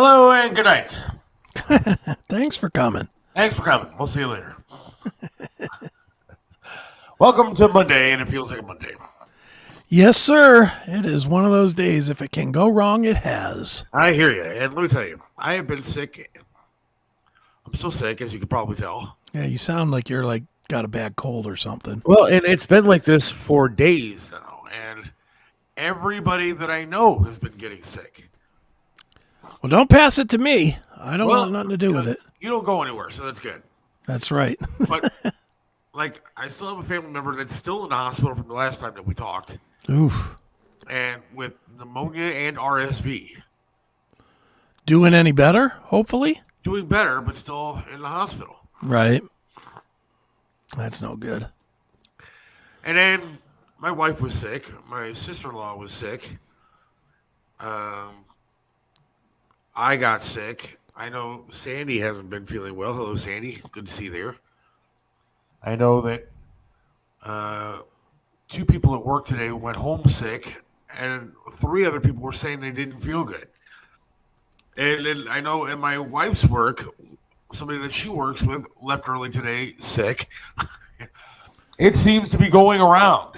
Hello and good night. Thanks for coming. Thanks for coming. We'll see you later. Welcome to Monday, and it feels like a Monday. Yes, sir. It is one of those days. If it can go wrong, it has. I hear you, and let me tell you, I have been sick. I'm so sick, as you can probably tell. Yeah, you sound like you're got a bad cold or something. Well, and it's been like this for days now, and everybody that I know has been getting sick. Well, don't pass it to me. I don't want nothing to do with it. You don't go anywhere, so that's good. That's right. But, I still have a family member that's still in the hospital from the last time that we talked. Oof. And with pneumonia and RSV. Doing any better, hopefully? Doing better, but still in the hospital. Right. That's no good. And then my wife was sick. My sister-in-law was sick. I got sick. I know Sandy hasn't been feeling well. Hello, Sandy. Good to see you there. I know that 2 people at work today went home sick, and 3 other people were saying they didn't feel good. And then I know at my wife's work, somebody that she works with left early today sick. It seems to be going around.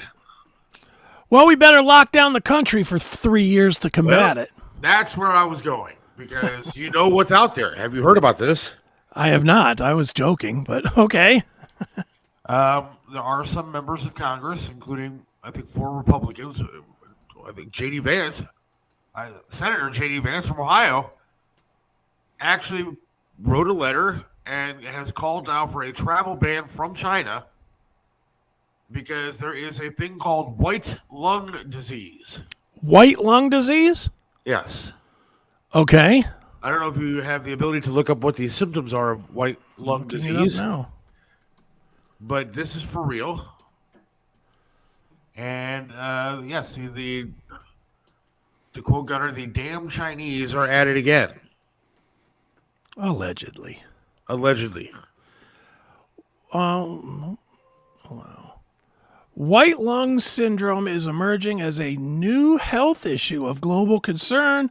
Well, we better lock down the country for 3 years to combat it. That's where I was going, because you know what's out there. Have you heard about this? I have not. I was joking, but okay. There are some members of Congress, including, I think, 4 Republicans. I think J.D. Vance, Senator J.D. Vance from Ohio, actually wrote a letter and has called now for a travel ban from China because there is a thing called white lung disease. White lung disease? Yes. Okay. I don't know if you have the ability to look up what the symptoms are of white lung disease. No. But this is for real. And yes, to quote Gunner, the damn Chinese are at it again. Allegedly. Wow. White lung syndrome is emerging as a new health issue of global concern.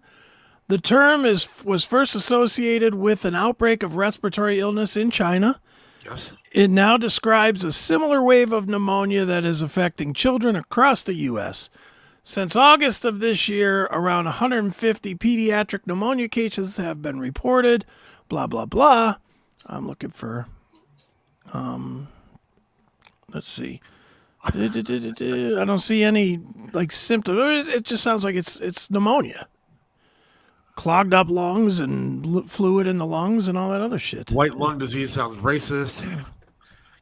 The term was first associated with an outbreak of respiratory illness in China. Yes. It now describes a similar wave of pneumonia that is affecting children across the U.S. Since August of this year, around 150 pediatric pneumonia cases have been reported. Blah, blah, blah. I'm looking for, let's see. I don't see any symptoms. It just sounds like it's pneumonia. Clogged up lungs and fluid in the lungs and all that other shit. White lung disease sounds racist.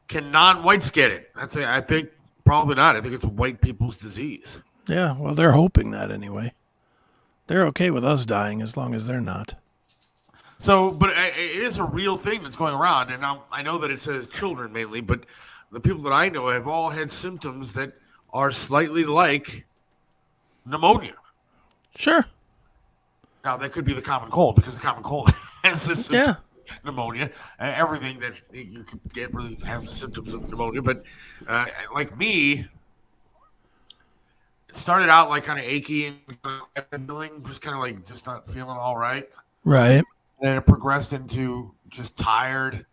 Can non-whites get it? I think probably not. I think it's white people's disease. Yeah, well, they're hoping that anyway. They're okay with us dying as long as they're not. So, but it is a real thing that's going around, and I know that it says children mainly, but the people that I know have all had symptoms that are slightly like pneumonia. Sure. Now, that could be the common cold, because the common cold has pneumonia. Everything that you could get really has symptoms of pneumonia. But like me, it started out kind of achy and feeling, just kind of just not feeling all right. Right. And it progressed into just tired.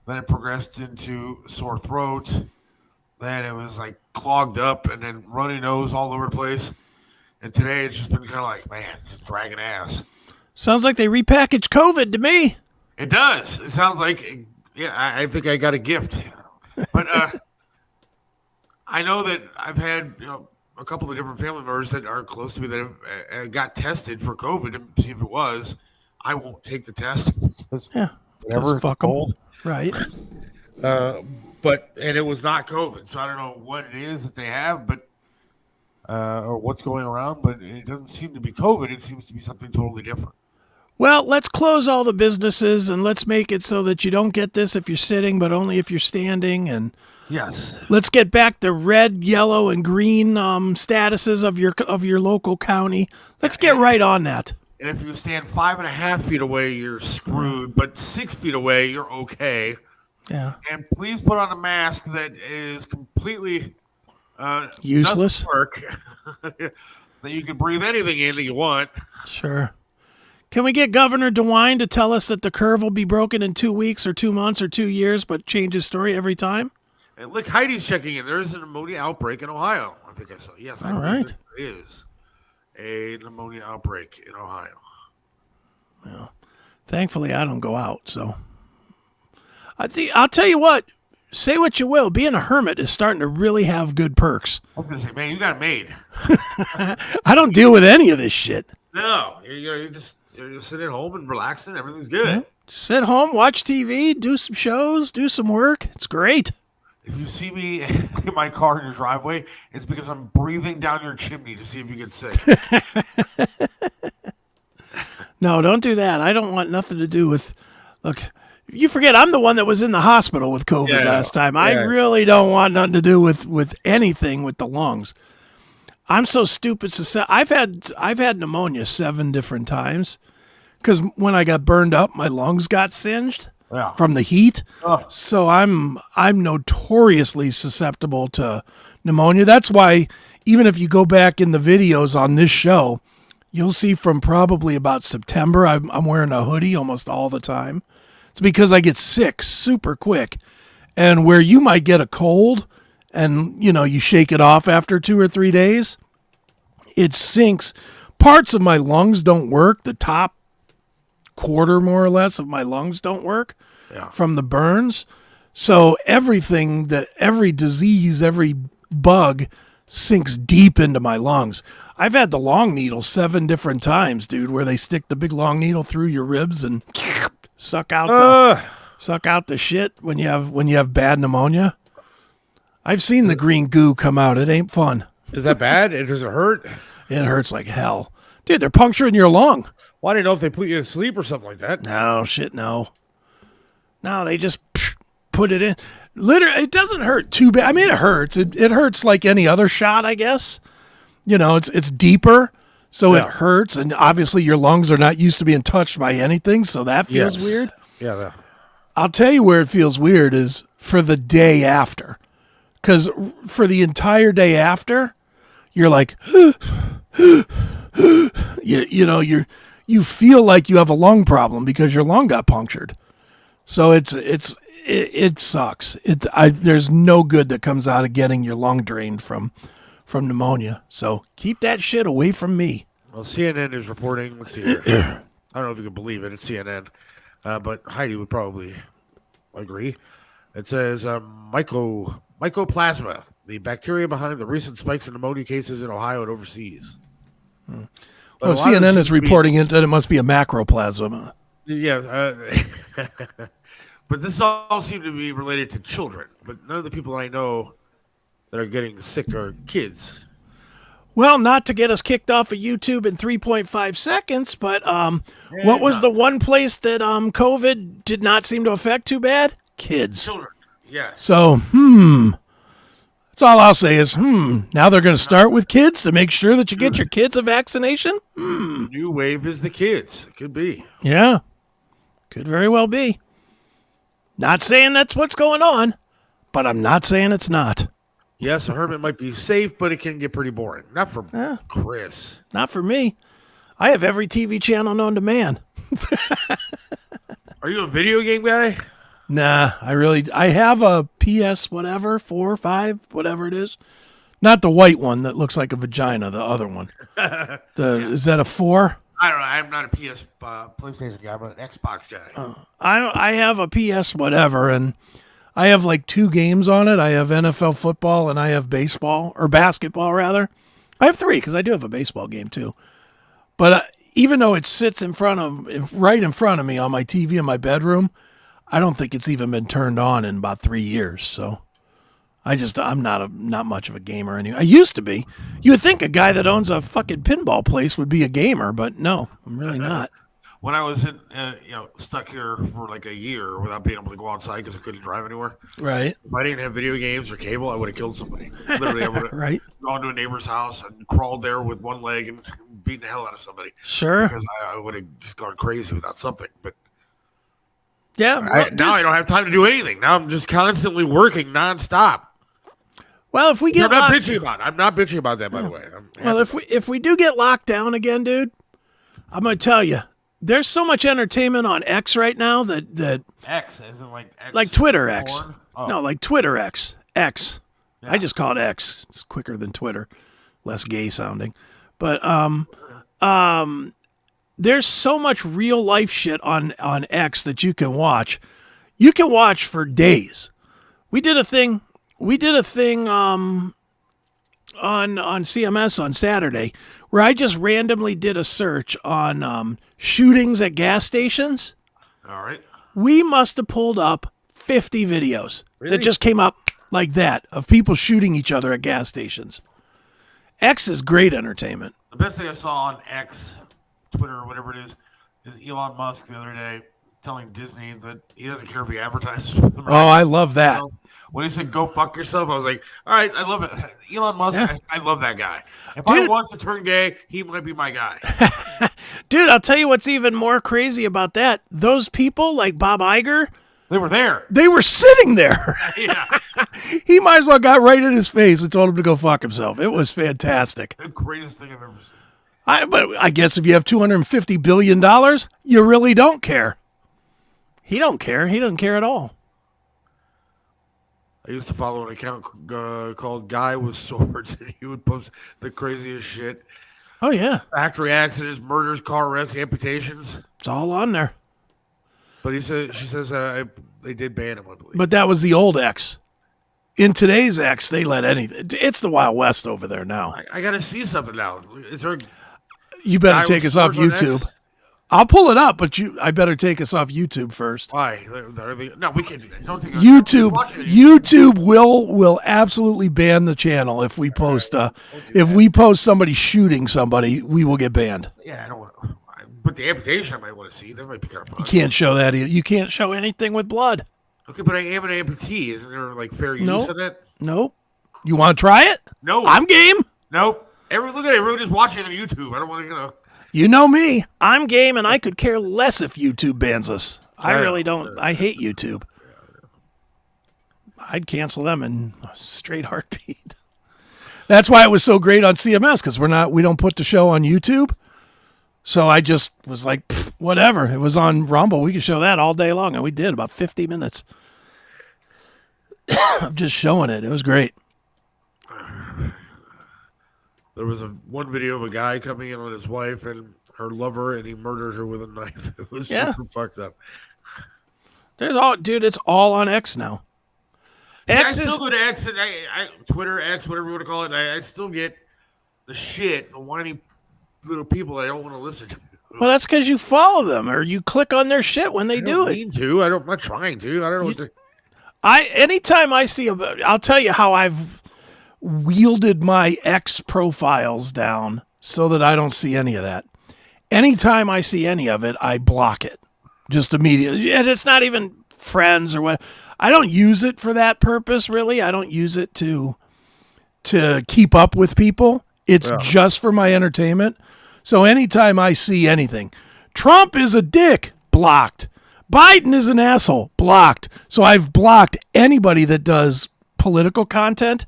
Then it progressed into sore throat. Then it was clogged up, and then runny nose all over the place. And today it's just been kind of man, just dragging ass. Sounds like they repackaged COVID to me. It does. It sounds like, I think I got a gift. But I know that I've had a couple of different family members that are close to me that have got tested for COVID to see if it was. I won't take the test. Whatever. Fuck them. Right. And it was not COVID, so I don't know what it is that they have, but or what's going around, but it doesn't seem to be COVID. It seems to be something totally different. Well, let's close all the businesses and let's make it so that you don't get this if you're sitting, but only if you're standing. And yes, let's get back to red, yellow, and green statuses of your local county. Let's get right on that. And if you stand 5.5 feet away, you're screwed. But 6 feet away, you're okay. Yeah. And please put on a mask that is completely useless. Doesn't work. That you can breathe anything in that you want. Sure. Can we get Governor DeWine to tell us that the curve will be broken in 2 weeks or 2 months or 2 years, but change his story every time? And look, Heidi's checking in. There is a pneumonia outbreak in Ohio. I think I saw. Yes, I believe there is a pneumonia outbreak in Ohio. Well, thankfully, I don't go out, so. I'll tell you what. Say what you will. Being a hermit is starting to really have good perks. I was going to say, man, you got it made. I don't deal with any of this shit. No, you're just sitting at home and relaxing. Everything's good. Yeah. Just sit home, watch TV, do some shows, do some work. It's great. If you see me in my car in your driveway, it's because I'm breathing down your chimney to see if you get sick. No, don't do that. I don't want nothing to do with. Look, you forget I'm the one that was in the hospital with COVID last time. I really don't want nothing to do with anything with the lungs. I'm so stupid. I've had pneumonia 7 different times because when I got burned up, my lungs got singed from the heat. Oh. So I'm notoriously susceptible to pneumonia. That's why even if you go back in the videos on this show, you'll see from probably about September, I'm wearing a hoodie almost all the time. It's because I get sick super quick. And where you might get a cold and, you shake it off after 2 or 3 days, it sinks. Parts of my lungs don't work. The top quarter, more or less, of my lungs don't work from the burns. So every disease, every bug sinks deep into my lungs. I've had the long needle 7 different times, dude, where they stick the big long needle through your ribs and suck out the shit when you have bad pneumonia. I've seen the green goo come out. It ain't fun. Is that bad? Does it hurt? It hurts like hell. Dude, they're puncturing your lung. Well, I didn't know if they put you to sleep or something like that. No, shit, no. No, they just put it in. Literally, it doesn't hurt too bad. I mean, it hurts. It hurts like any other shot, I guess. It's deeper, so it hurts. And obviously your lungs are not used to being touched by anything, so that feels weird. Yeah. I'll tell you where it feels weird is for the day after. Because for the entire day after, you're like, you feel like you have a lung problem because your lung got punctured. So it sucks. There's no good that comes out of getting your lung drained from pneumonia. So keep that shit away from me. Well, CNN is reporting. Let's see here. I don't know if you can believe it. It's CNN, but Heidi would probably agree. It says mycoplasma, the bacteria behind the recent spikes in pneumonia cases in Ohio and overseas. Well, CNN is reporting that it must be a macroplasma. Yes. But this all seemed to be related to children. But none of the people I know that are getting sick are kids. Well, not to get us kicked off of YouTube in 3.5 seconds, but what was the one place that COVID did not seem to affect too bad? Kids. Children, yes. So, that's all I'll say is, now they're going to start with kids to make sure that you get your kids a vaccination? The new wave is the kids. It could be. Yeah, could very well be. Not saying that's what's going on, but I'm not saying it's not. Yes, a hermit might be safe, but it can get pretty boring. Not for Chris. Not for me. I have every TV channel known to man. Are you a video game guy? Nah, I have a PS whatever, 4, 5, whatever it is. Not the white one that looks like a vagina, the other one. Is that a 4? I don't know. I'm not a PlayStation guy, but an Xbox guy. I have a PS whatever, and I have like 2 games on it. I have NFL football and I have baseball, or basketball rather. I have 3 because I do have a baseball game too. But even though it sits right in front of me on my TV in my bedroom, I don't think it's even been turned on in about 3 years. So I'm not much of a gamer anymore. I used to be. You would think a guy that owns a fucking pinball place would be a gamer, but no, I'm really not. When I was stuck here for like a year without being able to go outside because I couldn't drive anywhere. Right. If I didn't have video games or cable, I would have killed somebody. Literally, I would have gone to a neighbor's house and crawled there with one leg and beaten the hell out of somebody. Sure. Because I would have just gone crazy without something. But yeah, now I don't have time to do anything. Now I'm just constantly working nonstop. Well, if we get I'm not bitching about that, by the way. Well, if we do get locked down again, dude, I'm going to tell you, there's so much entertainment on X right now that X isn't like X like Twitter X. porn? Oh. No, like Twitter X. X. Yeah. I just call it X. It's quicker than Twitter, less gay sounding. But there's so much real life shit on X that you can watch. You can watch for days. We did a thing on CMS on Saturday where I just randomly did a search on shootings at gas stations. All right. We must have pulled up 50 videos Really? that just came up like that of people shooting each other at gas stations. X is great entertainment. The best thing I saw on X, Twitter, or whatever it is Elon Musk the other day telling Disney that he doesn't care if he advertises with them. Oh, I love that. When he said "go fuck yourself," I was like, "All right, I love it." Elon Musk, Yeah. I love that guy. If I Dude. was to turn gay, he might be my guy. Dude, I'll tell you what's even more crazy about that. Those people like Bob Iger, They were there. they were sitting there. Yeah, He might as well got right in his face and told him to go fuck himself. It was fantastic. the greatest thing I've ever seen. But I guess if you have $250 billion, you really don't care. He don't care. He doesn't care at all. I used to follow an account called Guy with Swords, and he would post the craziest shit: Oh, yeah. factory accidents, murders, car wrecks, amputations. It's all on there. But she says they did ban him, I believe. But that was the old X. In today's X, they let anything. It's the Wild West over there now. I got to see something now. Is there? You better Guy take with us off Swords on YouTube. X? I'll pull it up, but I better take us off YouTube first. Why? No, we can't do that. Don't take us. YouTube, Watch it. YouTube will absolutely ban the channel if we post somebody shooting somebody. We will get banned. Yeah, I don't want. But the amputation, I might want to see. That might be kind of fun. You can't show that. You can't show anything with blood. Okay, but I am an amputee. Isn't there like fair use Nope. in it? Nope. You want to try it? No. I'm game. Nope. Look at everyone just watching on YouTube. I don't want to, You know me. I'm game, and I could care less if YouTube bans us. I really don't. I hate YouTube. I'd cancel them in a straight heartbeat. That's why it was so great on CMS, because we don't put the show on YouTube. So I just was like, whatever. It was on Rumble. We could show that all day long, and we did about 50 minutes of just showing it. It was great. There was one video of a guy coming in on his wife and her lover, and he murdered her with a knife. It was super fucked up. Dude, it's all on X now. I still go to X and Twitter, X, whatever you want to call it. I still get the shit, the whiny little people I don't want to listen to. Well, that's because you follow them or you click on their shit when they do it. Mean to. I'm not trying to. I don't know what to. Anytime I see I'll tell you how I've wielded my X profiles down so that I don't see any of that. Anytime I see any of it, I block it just immediately. And it's not even friends or what. I don't use it for that purpose, really. I don't use it to keep up with people. It's just for my entertainment. So anytime I see anything, Trump is a dick, blocked. Biden is an asshole, blocked. So I've blocked anybody that does political content,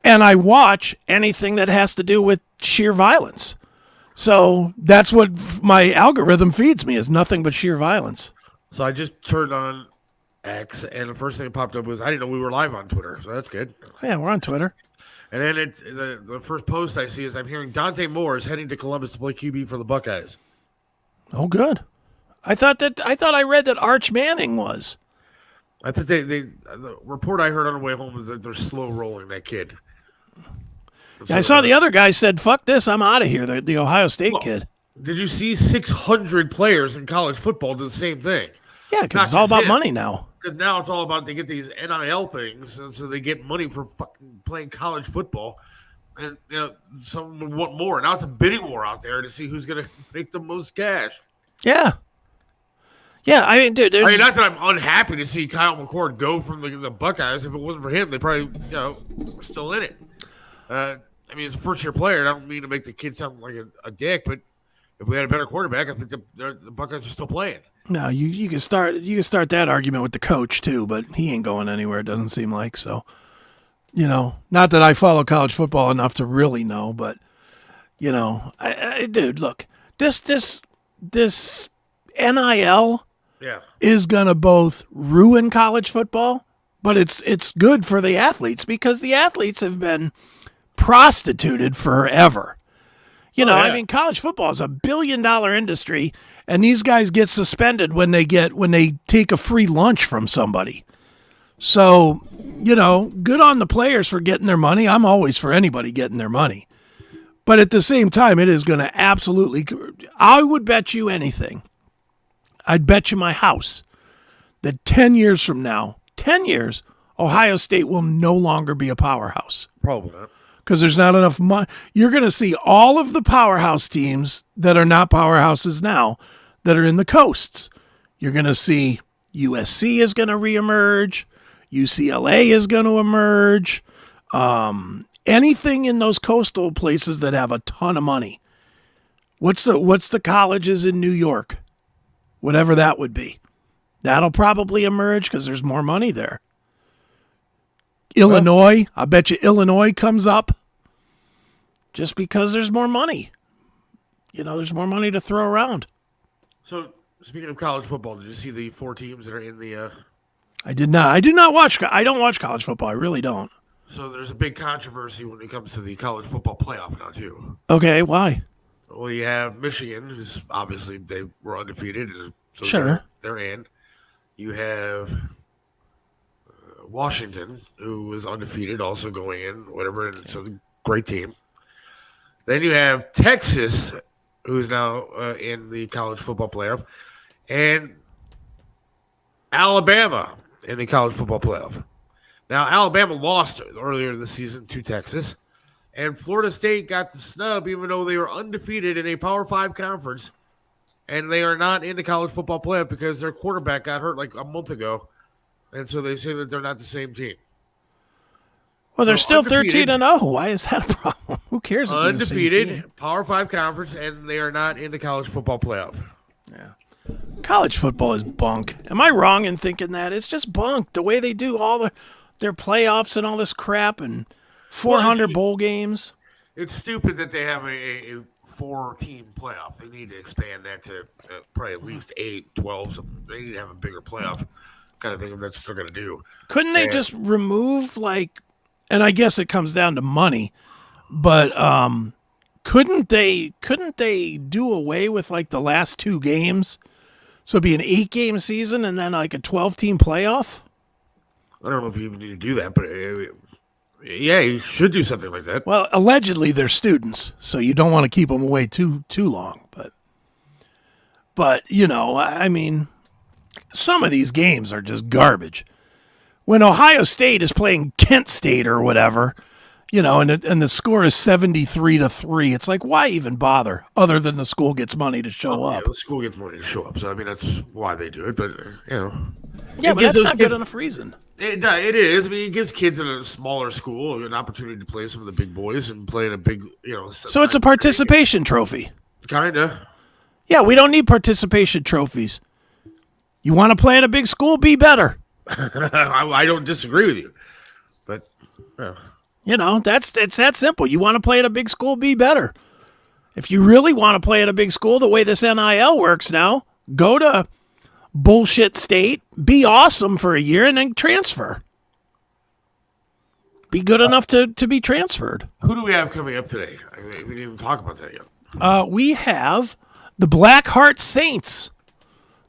and I watch anything that has to do with sheer violence. So that's what my algorithm feeds me, is nothing but sheer violence. So I just turned on X, and the first thing that popped up was I didn't know we were live on Twitter, so that's good. Yeah, we're on Twitter. And then the first post I see is I'm hearing Dante Moore is heading to Columbus to play QB for the Buckeyes. Oh, good. I thought I read that Arch Manning was. I think the report I heard on the way home was that they're slow rolling that kid. Yeah, I saw the other guy said, "Fuck this, I'm out of here." The Ohio State kid. Did you see 600 players in college football do the same thing? Yeah, because it's all about money now. Because now it's all about they get these NIL things, and so they get money for fucking playing college football. And some would want more. Now it's a bidding war out there to see who's going to make the most cash. Yeah. Yeah, I mean, dude. Not that I'm unhappy to see Kyle McCord go from the Buckeyes. If it wasn't for him, they probably were still in it. As a first-year player, I don't mean to make the kid sound like a dick, but if we had a better quarterback, I think the Buckeyes are still playing. No, you can start that argument with the coach too, but he ain't going anywhere. It doesn't seem like so. Not that I follow college football enough to really know, but dude, look, this this NIL Yeah. is going to both ruin college football, but it's good for the athletes because the athletes have been prostituted forever. You know, yeah. I mean, college football is $1 billion industry, and these guys get suspended when they take a free lunch from somebody. So, you know, good on the players for getting their money. I'm always for anybody getting their money. But at the same time, it is going to absolutely, I would bet you anything. I'd bet you my house that 10 years from now, 10 years, Ohio State will no longer be a powerhouse. Probably not. Because there's not enough money. You're going to see all of the powerhouse teams that are not powerhouses now that are in the coasts. You're going to see USC is going to reemerge. UCLA is going to emerge. Anything in those coastal places that have a ton of money. What's the colleges in New York? Whatever that would be. That'll probably emerge because there's more money there. Illinois, I bet you Illinois comes up just because there's more money. You know, there's more money to throw around. So, speaking of college football, did you see the 4 teams that are in the... I did not. I do not watch. I don't watch college football. I really don't. So there's a big controversy when it comes to the college football playoff now, too. Okay, why? Well, you have Michigan, who's obviously they were undefeated. So Sure. They're in. You have Washington, who was undefeated, also going in, whatever. And so, great team. Then you have Texas, who's now in the college football playoff, and Alabama in the college football playoff. Now, Alabama lost earlier this season to Texas, and Florida State got the snub, even though they were undefeated in a Power 5 conference, and they are not in the college football playoff because their quarterback got hurt like a month ago. And so they say that they're not the same team. Well, they're So still 13-0. Why is that a problem? Who cares? If they're the same team? Undefeated, Power 5 conference, and they are not in the college football playoff. Yeah. College football is bunk. Am I wrong in thinking that? It's just bunk. The way they do all their playoffs and all this crap and 400 bowl games. It's stupid that they have a 4-team playoff. They need to expand that to probably at least 8, 12. Something. They need to have a bigger playoff kind of thing if that's what they're going to do. Couldn't they just remove, like, and I guess it comes down to money, but couldn't they do away with, like, the last 2 games? So it'd be an 8-game season and then, like, a 12-team playoff? I don't know if you even need to do that, but yeah, you should do something like that. Well, allegedly they're students, so you don't want to keep them away too long. But you know, I mean, some of these games are just garbage. When Ohio State is playing Kent State or whatever, you know, and the score is 73-3, it's like, why even bother? Other than the school gets money to show up. Yeah, the school gets money to show up, so I mean that's why they do it. But you know, Yeah, but that's not good enough reason. It is. I mean, it gives kids in a smaller school an opportunity to play some of the big boys and play in a big, you know. So it's a participation trophy. Kinda. Yeah, we don't need participation trophies. You want to play in a big school? Be better. I don't disagree with you, but you know, it's that simple. You want to play at a big school? Be better. If you really want to play at a big school, the way this NIL works now, go to bullshit state, be awesome for a year, and then transfer. Be good enough to be transferred. Who do we have coming up today? We didn't even talk about that yet. We have the Blackheart Saints.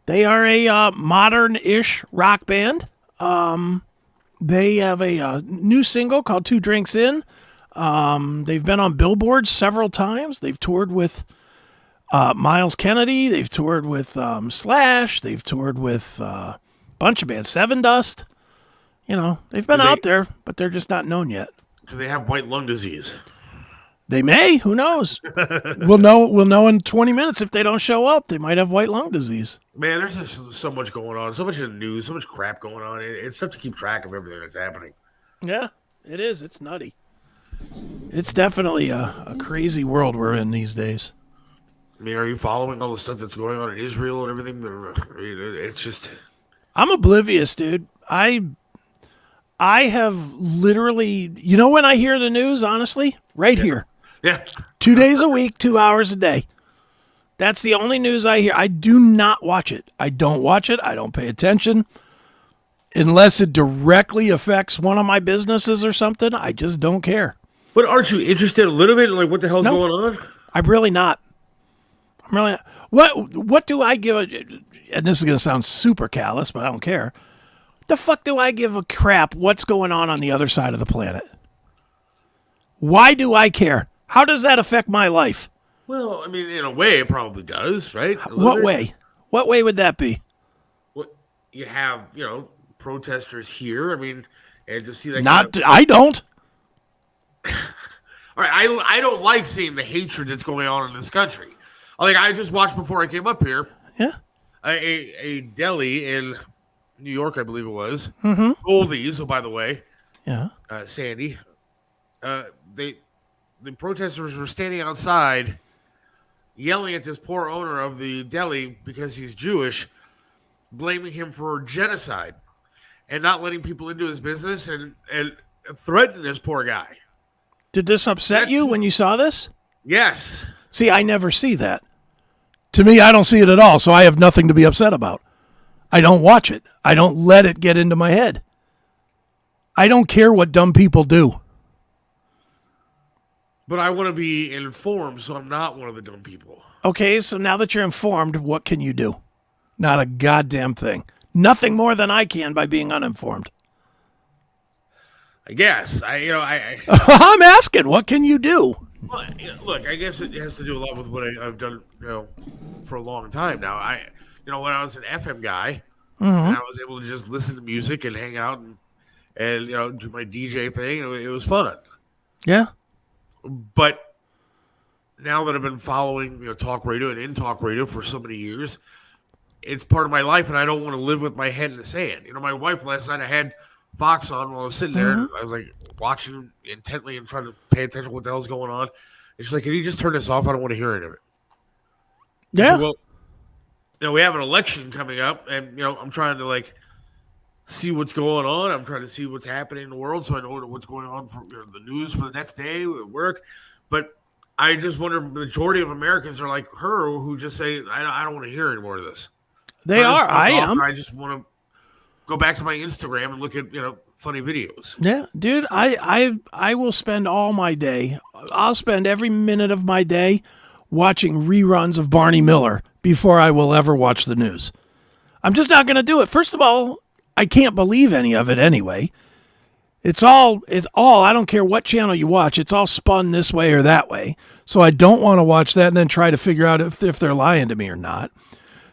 They are a modern-ish rock band. They have a new single called 2 Drinks In. They've been on billboards several times. They've toured with Miles Kennedy. They've toured with Slash. They've toured with a bunch of bands. Seven Dust. You know, they've been out there, but they're just not known yet. Do they have white lung disease? They may. Who knows? We'll know in 20 minutes if they don't show up. They might have white lung disease. Man, there's just so much going on. So much in the news. So much crap going on. It's tough to keep track of everything that's happening. Yeah, it is. It's nutty. It's definitely a crazy world we're in these days. I mean, are you following all the stuff that's going on in Israel and everything? It's just... I'm oblivious, dude. I have literally... You know when I hear the news, honestly? Right here. Yeah. 2 days a week, 2 hours a day. That's the only news I hear. I do not watch it. I don't watch it. I don't pay attention. Unless it directly affects one of my businesses or something, I just don't care. But aren't you interested a little bit in like what the hell's going on? I'm really not. What do I give and this is going to sound super callous, but I don't care. The fuck do I give a crap what's going on the other side of the planet? Why do I care? How does that affect my life? Well, I mean, in a way, it probably does, right? What way? What way would that be? Well, you have, protesters here. I mean, and to see that. I don't. All right, I don't like seeing the hatred that's going on in this country. Like I just watched before I came up here. Yeah. A deli in New York, I believe it was. Mm-hmm. Oldies, oh, by the way. Yeah. Sandy. The protesters were standing outside yelling at this poor owner of the deli because he's Jewish, blaming him for genocide and not letting people into his business and threatening this poor guy. Did this upset you when you saw this? Yes. See, I never see that. To me, I don't see it at all, so I have nothing to be upset about. I don't watch it. I don't let it get into my head. I don't care what dumb people do. But I want to be informed, so I'm not one of the dumb people. Okay, so now that you're informed, what can you do? Not a goddamn thing. Nothing more than I can by being uninformed. I guess. I'm asking, what can you do? Well, look, I guess it has to do a lot with what I've done, for a long time now. When I was an FM guy, and I was able to just listen to music and hang out and do my DJ thing. It was fun. Yeah. But now that I've been following talk radio and in talk radio for so many years, it's part of my life, and I don't want to live with my head in the sand. My wife last night, I had Fox on while I was sitting there, and I was like watching intently and trying to pay attention to what the hell's going on. And she's like, "Can you just turn this off? I don't want to hear any of it." Yeah. So, well, we have an election coming up, and I'm trying to see what's going on. I'm trying to see what's happening in the world, so I know what's going on for the news for the next day at work. But I just wonder, the majority of Americans are like her, who just say, "I don't want to hear any more of this." They are. I am. I just want to go back to my Instagram and look at funny videos. Yeah, dude. I will spend all my day. I'll spend every minute of my day watching reruns of Barney Miller before I will ever watch the news. I'm just not going to do it. First of all, I can't believe any of it anyway. It's all, I don't care what channel you watch. It's all spun this way or that way. So I don't want to watch that and then try to figure out if they're lying to me or not.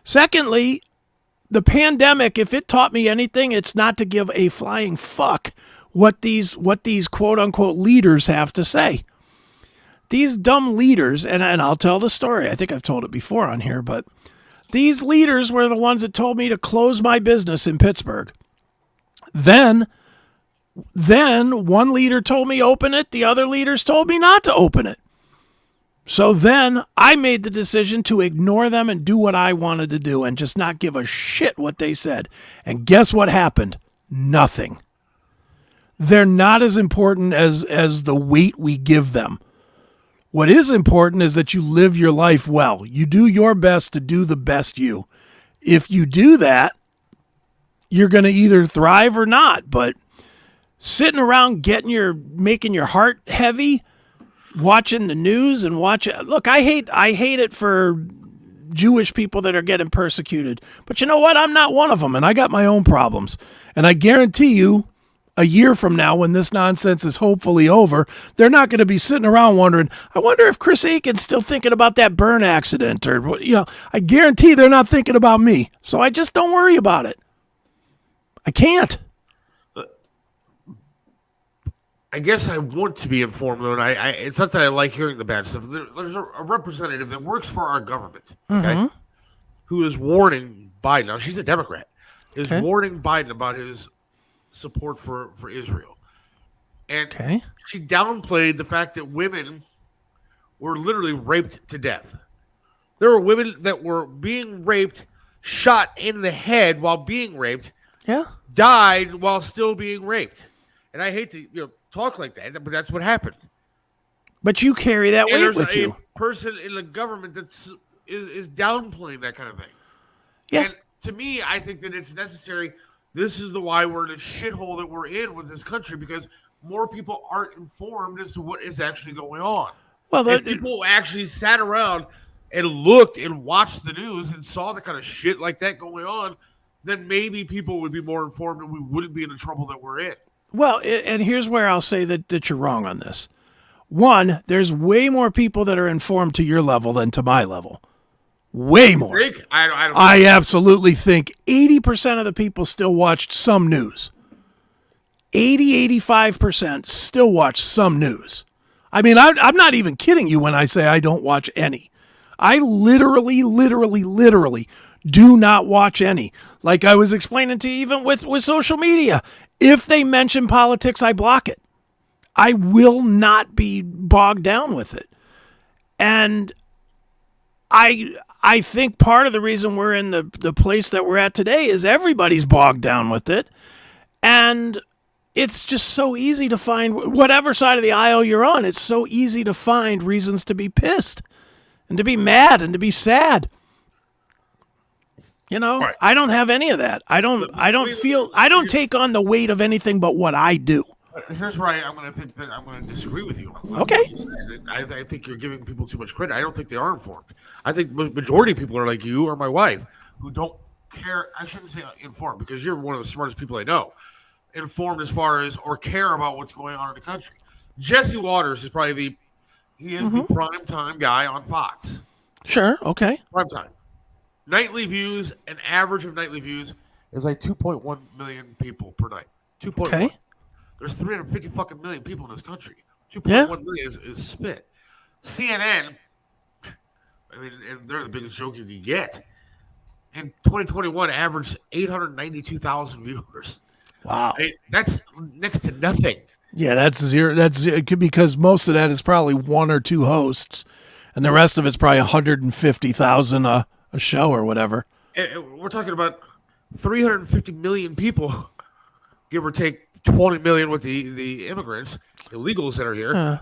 Secondly, the pandemic, if it taught me anything, it's not to give a flying fuck what these quote unquote leaders have to say. These dumb leaders, and I'll tell the story. I think I've told it before on here, but these leaders were the ones that told me to close my business in Pittsburgh. Then one leader told me open it. The other leaders told me not to open it. So then I made the decision to ignore them and do what I wanted to do and just not give a shit what they said. And guess what happened? Nothing. They're not as important as the weight we give them. What is important is that you live your life well. You do your best to do the best you. If you do that, you're going to either thrive or not. But sitting around making your heart heavy, watching the news and look, I hate it for Jewish people that are getting persecuted. But you know what? I'm not one of them, and I got my own problems. And I guarantee you, a year from now, when this nonsense is hopefully over, they're not going to be sitting around wondering, I wonder if Chris Aiken's still thinking about that burn accident, or I guarantee they're not thinking about me. So I just don't worry about it. I can't. I guess I want to be informed, though, and it's not that I like hearing the bad stuff. There's a representative that works for our government, okay, who is warning Biden. Now, she's a Democrat, warning Biden about his support for Israel. And she downplayed the fact that women were literally raped to death. There were women that were being raped, shot in the head while being raped, died while still being raped. And I hate to talk like that, but that's what happened. But you carry that weight with you. There's a person in the government that's is downplaying that kind of thing. Yeah. And to me, I think that it's necessary. This is the why we're in a shithole that we're in with this country, because more people aren't informed as to what is actually going on. Well, if people actually sat around and looked and watched the news and saw the kind of shit like that going on, then maybe people would be more informed and we wouldn't be in the trouble that we're in. well, and here's where I'll say that you're wrong on this. One, there's way more people that are informed to your level than to my level. Way more. I absolutely think 80% of the people still watched some news. 85% still watch some news. I mean, I'm not even kidding you when I say I don't watch any. I literally do not watch any. Like I was explaining to you, even with social media. If they mention politics, I block it. I will not be bogged down with it. And I think part of the reason we're in the place that we're at today is everybody's bogged down with it. And it's just so easy to find, whatever side of the aisle you're on, it's so easy to find reasons to be pissed and to be mad and to be sad. You know, right. I don't have any of that. I don't take on the weight of anything but what I do. Here's where I'm going to disagree with you. Okay. I think you're giving people too much credit. I don't think they are informed. I think the majority of people are like you or my wife, who don't care. I shouldn't say informed, because you're one of the smartest people I know. Informed as far as, or care about what's going on in the country. Jesse Waters is probably the prime time guy on Fox. Sure. Okay. Prime time. Nightly views, an average of nightly views is like 2.1 million people per night. 2.1. Okay. There's 350 fucking million people in this country. 2.1 million is spit. CNN, I mean, they're the biggest joke you can get. In 2021, averaged 892,000 viewers. Wow. I mean, that's next to nothing. Yeah, that's zero. That's because most of that is probably one or two hosts, and the rest of it's probably 150,000 a show or whatever. And we're talking about 350 million people, give or take 20 million with the immigrants, illegals that are here,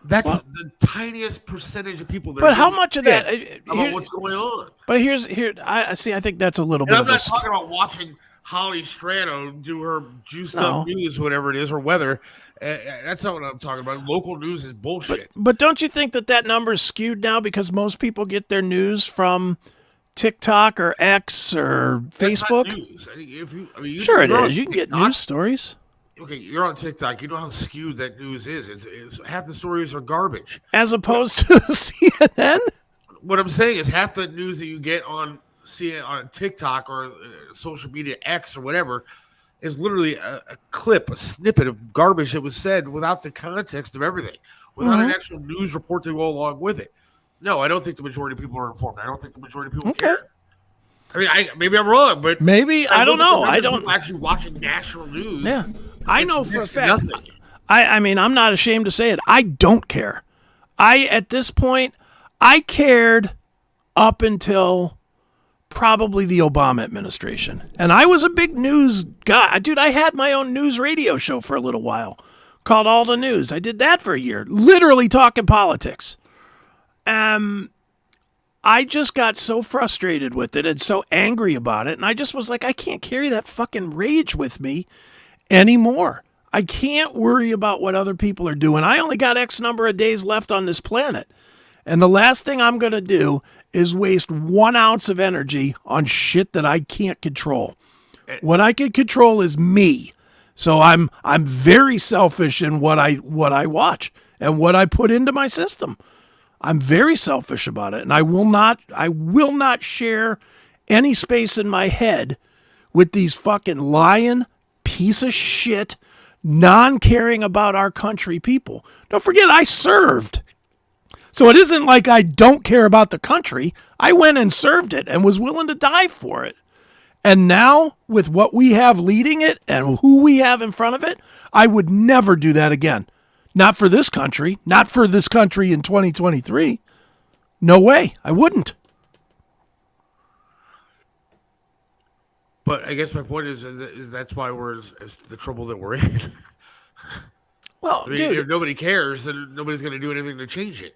that's the tiniest percentage of people. But how much of that about what's going on? But I think that's a little bit. I'm not talking about watching Holly Strano do her juiced up news, whatever it is, or weather. That's not what I'm talking about. Local news is bullshit. But don't you think that number is skewed now because most people get their news from TikTok or X or Facebook? That's not news. Sure it is. You can get news stories. Okay, you're on TikTok. You know how skewed that news is. It's half the stories are garbage. As opposed to CNN? What I'm saying is half the news that you get on TikTok or social media X or whatever is literally a clip, a snippet of garbage that was said without the context of everything, without an actual news report to go along with it. No, I don't think the majority of people are informed. I don't think the majority of people care. I mean, maybe I'm wrong, but maybe I don't know. I don't actually watching national news. Yeah, I know for a fact. I mean, I'm not ashamed to say it. I don't care. At this point, I cared up until probably the Obama administration, and I was a big news guy. Dude, I had my own news radio show for a little while called All the News. I did that for a year, literally talking politics. I just got so frustrated with it and so angry about it. And I just was like, I can't carry that fucking rage with me anymore. I can't worry about what other people are doing. I only got X number of days left on this planet. And the last thing I'm going to do is waste 1 ounce of energy on shit that I can't control. What I can control is me. So I'm very selfish in what I watch and what I put into my system. I'm very selfish about it, and I will not share any space in my head with these fucking lying piece of shit, non-caring about our country people. Don't forget, I served. So it isn't like I don't care about the country. I went and served it and was willing to die for it. And now, with what we have leading it and who we have in front of it, I would never do that again. Not for this country. Not for this country in 2023. No way. I wouldn't. But I guess my point is that's why we're in the trouble that we're in. Well, I mean, dude, if nobody cares, then nobody's going to do anything to change it.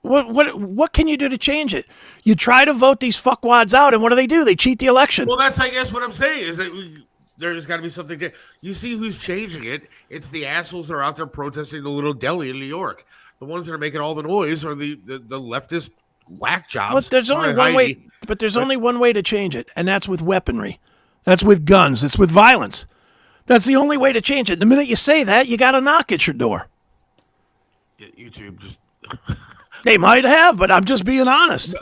What can you do to change it? You try to vote these fuckwads out, and what do? They cheat the election. Well, that's, I guess, what I'm saying is that there's got to be something. You see who's changing it? It's the assholes that are out there protesting the little deli in New York. The ones that are making all the noise are the leftist whack jobs. But there's only one way. But there's only one way to change it, and that's with weaponry. That's with guns. It's with violence. That's the only way to change it. The minute you say that, you got a knock at your door. YouTube just. They might have, but I'm just being honest.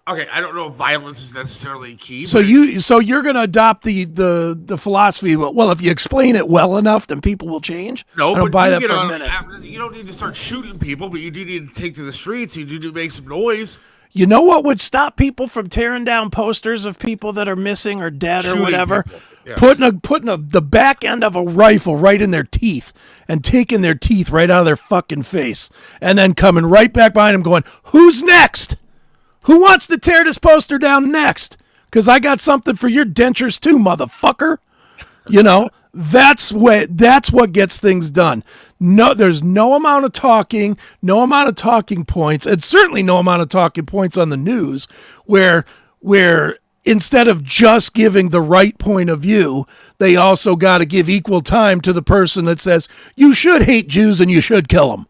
Okay, I don't know if violence is necessarily key. So you're going to adopt the philosophy. Well, if you explain it well enough, then people will change. No, I don't but buy that for a minute. You don't need to start shooting people, but you do need to take to the streets. You do need to make some noise. You know what would stop people from tearing down posters of people that are missing or dead or whatever? Yeah. Putting the back end of a rifle right in their teeth and taking their teeth right out of their fucking face, and then coming right back behind them going, "Who's next? Who wants to tear this poster down next? Because I got something for your dentures too, motherfucker." You know, that's what gets things done. No, there's no amount of talking points, and certainly no amount of talking points on the news where instead of just giving the right point of view, they also got to give equal time to the person that says, you should hate Jews and you should kill them.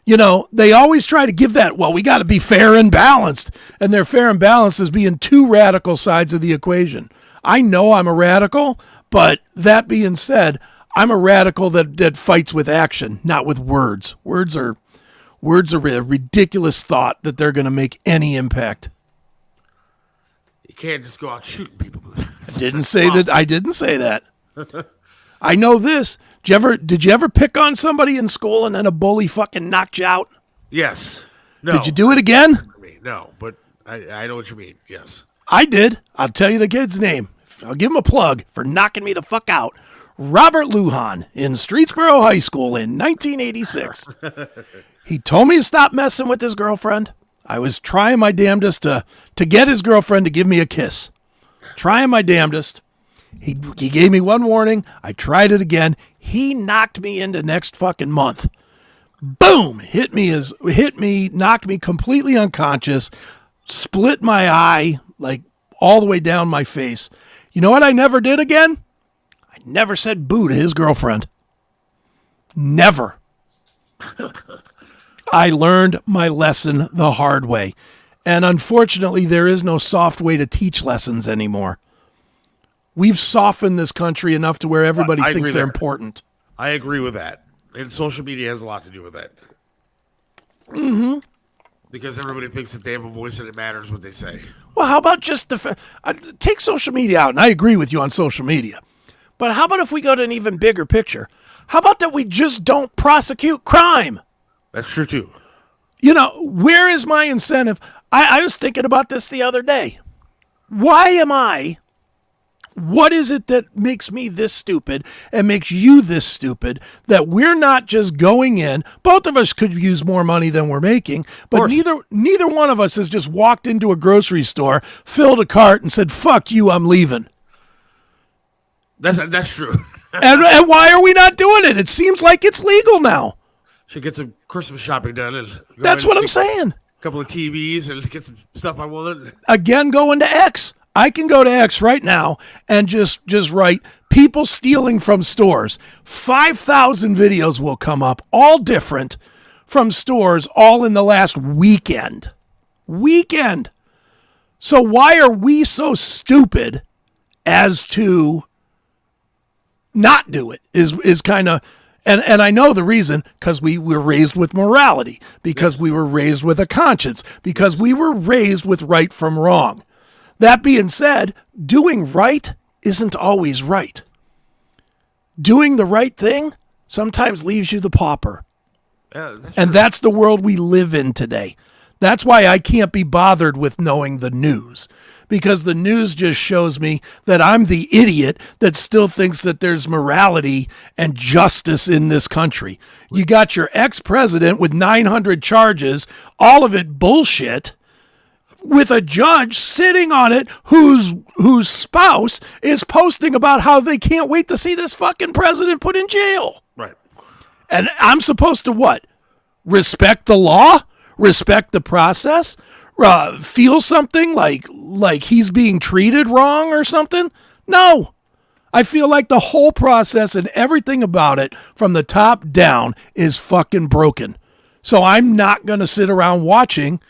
You know, they always try to give that, well, we got to be fair and balanced. And they're fair and balanced as being two radical sides of the equation. I know I'm a radical, but that being said, I'm a radical that fights with action, not with words. Words are a ridiculous thought that they're going to make any impact. You can't just go out shooting people. I didn't say that. I know this. Did you ever pick on somebody in school and then a bully fucking knocked you out? Yes. No. Did you do it again? No, but I know what you mean. Yes. I did. I'll tell you the kid's name. I'll give him a plug for knocking me the fuck out. Robert Lujan in Streetsboro High School in 1986. He told me to stop messing with his girlfriend. I was trying my damnedest to get his girlfriend to give me a kiss. Trying my damnedest. He gave me one warning. I tried it again. He knocked me into next fucking month. Boom! Hit me, knocked me completely unconscious, split my eye, like all the way down my face. You know what I never did again? I never said boo to his girlfriend. Never. I learned my lesson the hard way. And unfortunately, there is no soft way to teach lessons anymore. We've softened this country enough to where everybody thinks they're important. I agree with that. And social media has a lot to do with that. Mm-hmm. Because everybody thinks that they have a voice and it matters what they say. Well, how about just take social media out? And I agree with you on social media. But how about if we go to an even bigger picture? How about that we just don't prosecute crime? That's true, too. You know, where is my incentive? I was thinking about this the other day. What is it that makes me this stupid and makes you this stupid that we're not just going in? Both of us could use more money than we're making, but neither one of us has just walked into a grocery store, filled a cart, and said, "Fuck you, I'm leaving." That's true. and why are we not doing it? It seems like it's legal now. Should get some Christmas shopping done. And that's what I'm saying. A couple of TVs and get some stuff I want. Again, going to X. I can go to X right now and just write people stealing from stores. 5,000 videos will come up, all different, from stores, all in the last weekend. So why are we so stupid as to not do it is kind of, and I know the reason, because we were raised with morality, because we were raised with a conscience, because we were raised with right from wrong. That being said, doing right isn't always right. Doing the right thing sometimes leaves you the pauper. And that's the world we live in today. That's why I can't be bothered with knowing the news, because the news just shows me that I'm the idiot that still thinks that there's morality and justice in this country. You got your ex-president with 900 charges, all of it bullshit, with a judge sitting on it whose spouse is posting about how they can't wait to see this fucking president put in jail. Right. And I'm supposed to what? Respect the law? respect the process, feel something like he's being treated wrong or something? No. I feel like the whole process and everything about it from the top down is fucking broken. So I'm not going to sit around watching.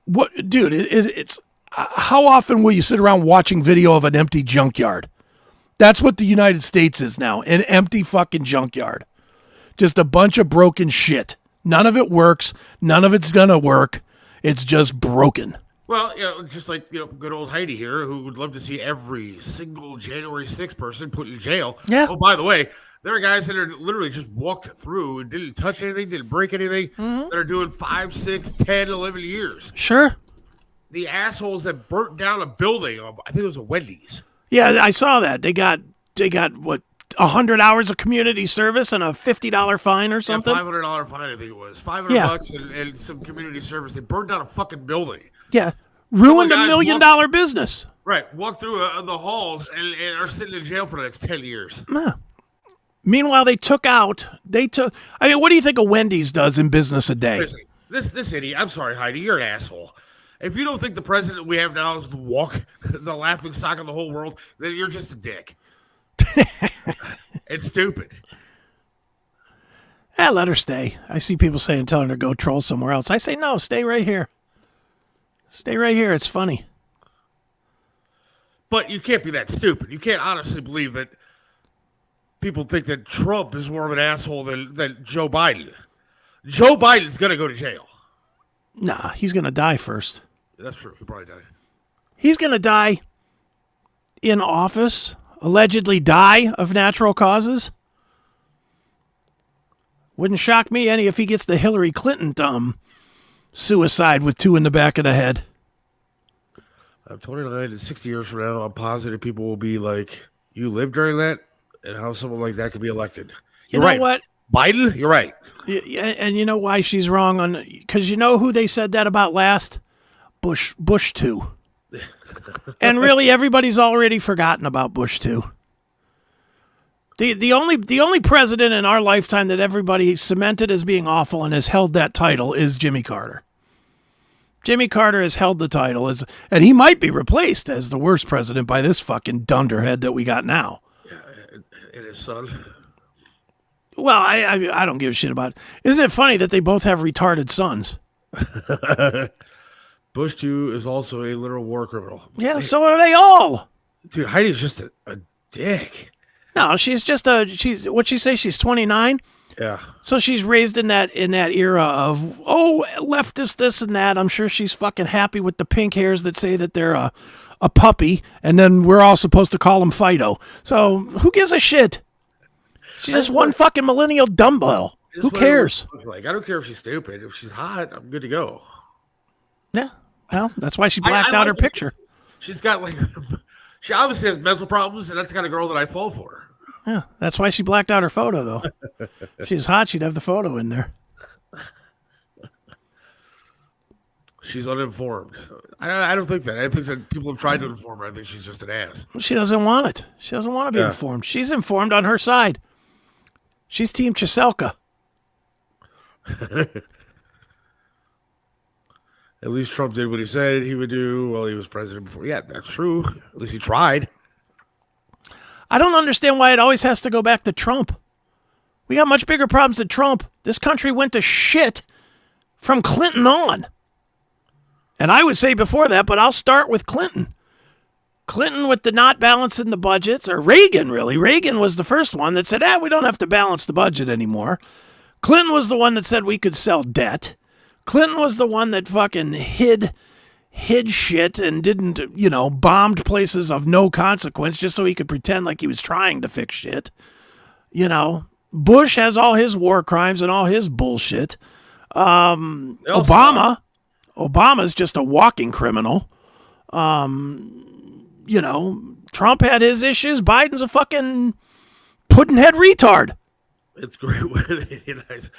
What, dude, it's how often will you sit around watching video of an empty junkyard? That's what the United States is now, an empty fucking junkyard. Just a bunch of broken shit. None of it works. None of it's going to work. It's just broken. Well, just like, good old Heidi here, who would love to see every single January 6th person put in jail. Yeah. Oh, by the way, there are guys that are literally just walked through and didn't touch anything, didn't break anything, that are doing 5, 6, 10, 11 years. Sure. The assholes that burnt down a building, I think it was a Wendy's. Yeah, I saw that. They got what, 100 hours of community service and a $50 fine or something? Yeah, $500 fine, I think it was. $500 bucks and some community service. They burned down a fucking building. Yeah, ruined $1 million business. Right, walked through the halls and are sitting in jail for the next 10 years. Yeah. Meanwhile, I mean, what do you think a Wendy's does in business a day? Listen, this idiot, I'm sorry, Heidi, you're an asshole. If you don't think the president we have now is the laughing stock of the whole world, then you're just a dick. It's stupid. Let her stay. I see people saying, telling her to go troll somewhere else. I say, no, stay right here. Stay right here. It's funny. But you can't be that stupid. You can't honestly believe that people think that Trump is more of an asshole than Joe Biden. Joe Biden's going to go to jail. Nah, he's going to die first. That's true. He'll probably die. He's going to die in office, allegedly die of natural causes. Wouldn't shock me any if he gets the Hillary Clinton suicide with 2 in the back of the head. I'm 29 and 60 years from now, I'm positive people will be like, you lived during that? And how someone like that could be elected. You're right. What? Biden? You're right. And you know why she's wrong? Because you know who they said that about last? Bush 2. And really, everybody's already forgotten about Bush 2. The only president in our lifetime that everybody cemented as being awful and has held that title is Jimmy Carter. Jimmy Carter has held the title and he might be replaced as the worst president by this fucking dunderhead that we got now. Yeah, and his son. Well, I don't give a shit about it. Isn't it funny that they both have retarded sons? Bush 2 is also a literal war criminal. Yeah, so are they all. Dude, Heidi's just a dick. No, she's what'd she say? She's 29? Yeah. So she's raised in that era of, leftist this and that. I'm sure she's fucking happy with the pink hairs that say that they're a puppy, and then we're all supposed to call them Fido. So who gives a shit? She's just one fucking millennial dumbbell. Who cares? Like, I don't care if she's stupid. If she's hot, I'm good to go. Yeah. Well, that's why she blacked out her picture. She's got she obviously has mental problems, and that's the kind of girl that I fall for. Yeah, that's why she blacked out her photo, though. If she's hot, she'd have the photo in there. She's uninformed. I don't think that. I think that people have tried to inform her. I think she's just an ass. She doesn't want it. She doesn't want to be informed. She's informed on her side. She's Team Chiselka. At least Trump did what he said he would do while he was president before. Yeah, that's true. At least he tried. I don't understand why it always has to go back to Trump. We got much bigger problems than Trump. This country went to shit from Clinton on. And I would say before that, but I'll start with Clinton. Clinton with the not balancing the budgets, or Reagan, really. Reagan was the first one that said, we don't have to balance the budget anymore. Clinton was the one that said we could sell debt. Clinton was the one that fucking hid shit and didn't, bombed places of no consequence just so he could pretend like he was trying to fix shit. Bush has all his war crimes and all his bullshit. Obama's just a walking criminal. Trump had his issues. Biden's a fucking pudding-head retard. It's great when it's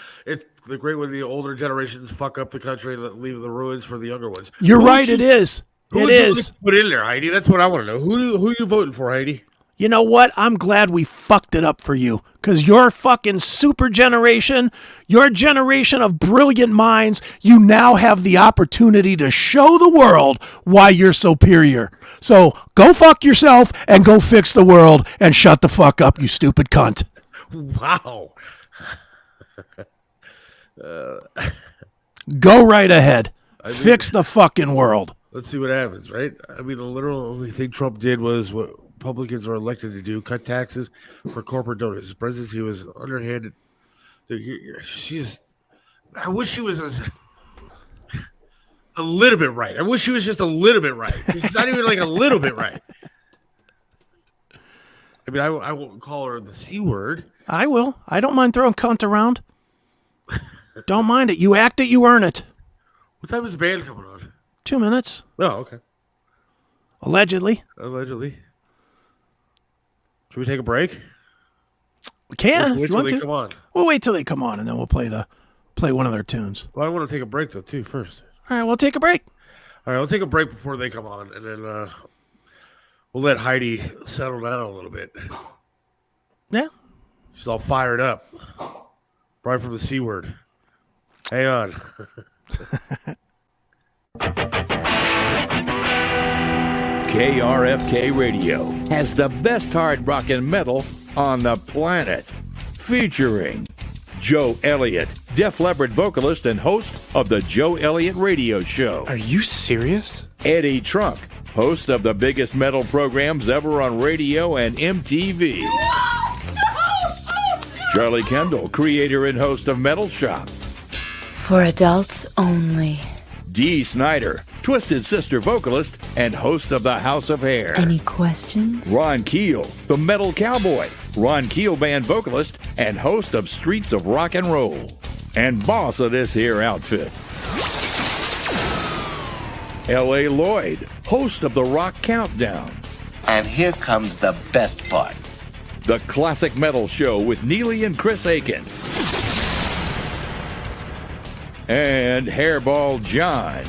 the great when the older generations fuck up the country and leave the ruins for the younger ones. You're right. It is. It is. Put in there, Heidi. That's what I want to know. Who are you voting for, Heidi? You know what? I'm glad we fucked it up for you, because your fucking super generation, your generation of brilliant minds, you now have the opportunity to show the world why you're superior. So go fuck yourself and go fix the world and shut the fuck up, you stupid cunt. Wow. Go right ahead. Fix the fucking world. Let's see what happens, right? I mean, the literal only thing Trump did was what Republicans are elected to do: cut taxes for corporate donors. His presidency was underhanded. She's. I wish she was a little bit right. I wish she was just a little bit right. She's not even like a little bit right. I mean, I won't call her the C word. I will. I don't mind throwing cunt around. Don't mind it. You act it, you earn it. What time is the band coming on? 2 minutes. Oh, okay. Allegedly. Allegedly. Should we take a break? We can. Wait if you want till they to. come on. We'll wait till they come on, and then we'll play one of their tunes. Well, I want to take a break though too first. All right, we'll take a break. All right, we'll take a break before they come on, and then we'll let Heidi settle down a little bit. Yeah. She's all fired up. Right from the C word. Hang on. KRFK Radio has the best hard rock and metal on the planet. Featuring Joe Elliott, Def Leppard vocalist and host of the Joe Elliott Radio Show. Are you serious? Eddie Trunk, host of the biggest metal programs ever on radio and MTV. Charlie Kendall, creator and host of Metal Shop. For adults only. Dee Snider, Twisted Sister vocalist and host of the House of Hair. Any questions? Ron Keel, the Metal Cowboy, Ron Keel Band vocalist and host of Streets of Rock and Roll. And boss of this here outfit. L.A. Lloyd, host of the Rock Countdown. And here comes the best part. The Classic Metal Show with Neely and Chris Aiken. And Hairball John.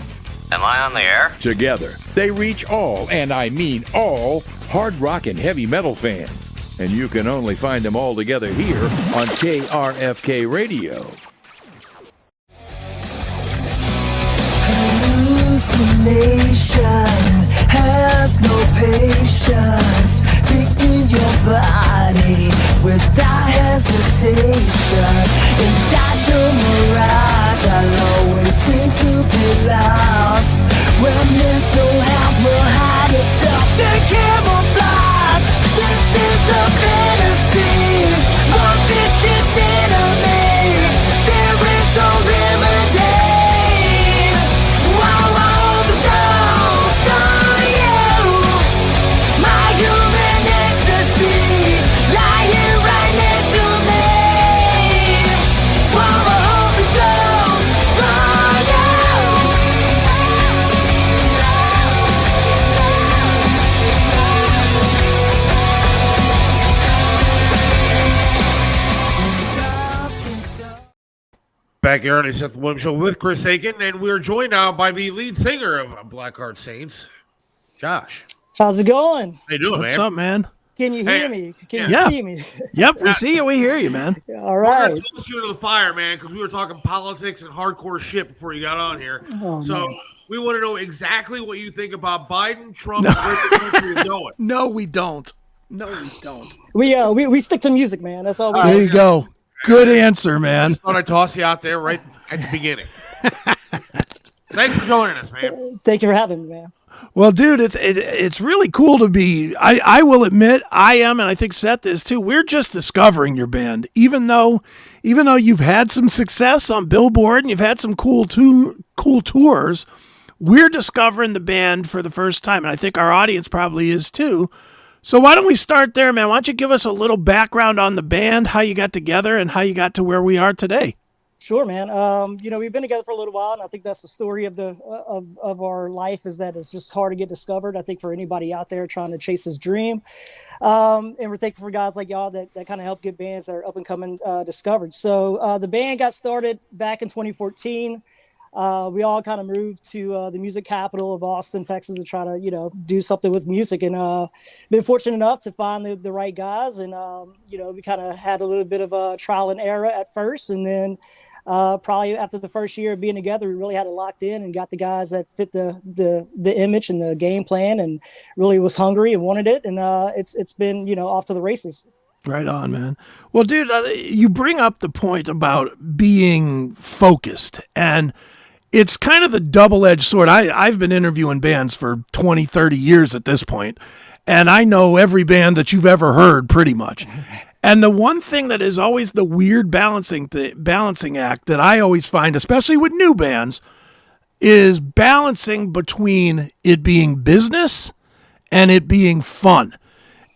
Am I on the air? Together, they reach all, and I mean all, hard rock and heavy metal fans. And you can only find them all together here on KRFK Radio. Hallucination has no patience, taking your body without hesitation. Inside your mirage, I'll always seem to be lost. Where mental health will hide itself in camouflage. This is a fantasy, a vicious enemy. There is no remedy. Back here on the Seth Williams Show with Chris Aiken, and we're joined now by the lead singer of Blackheart Saints, Josh. How's it going? How you doing, What's man? up, man? Can you hear me? Can Yeah. you see me? Yep, we see you. We hear you, man. All We're right. gonna toss you into the fire, man, because we were talking politics and hardcore shit before you got on here. Oh, So man. we want to know exactly what you think about Biden, Trump, and where the country is going. No, we don't. No, we don't. We stick to music, man. That's all we There do. you go. Good answer, man. Thought I'd toss you out there right at the beginning. Thanks for joining us, man. Thank you for having me, man. Well, dude, it's really cool to be. I will admit, I am, and I think Seth is too. We're just discovering your band, even though you've had some success on Billboard and you've had some cool tours. We're discovering the band for the first time, and I think our audience probably is too. So why don't we start there, man? Why don't you give us a little background on the band, how you got together, and how you got to where we are today? Sure, man. We've been together for a little while, and I think that's the story of our life, is that it's just hard to get discovered. I think for anybody out there trying to chase his dream, and we're thankful for guys like y'all that kind of help get bands that are up and coming discovered. So the band got started back in 2014. we all kind of moved to the music capital of Austin, Texas, to try to, do something with music. And been fortunate enough to find the right guys. And, we kind of had a little bit of a trial and error at first. And then probably after the first year of being together, we really had it locked in and got the guys that fit the image and the game plan, and really was hungry and wanted it. And it's been, off to the races. Right on, man. Well, dude, you bring up the point about being focused, and it's kind of the double-edged sword. I've been interviewing bands for 20, 30 years at this point, and I know every band that you've ever heard pretty much. And the one thing that is always the weird balancing act that I always find, especially with new bands, is balancing between it being business and it being fun.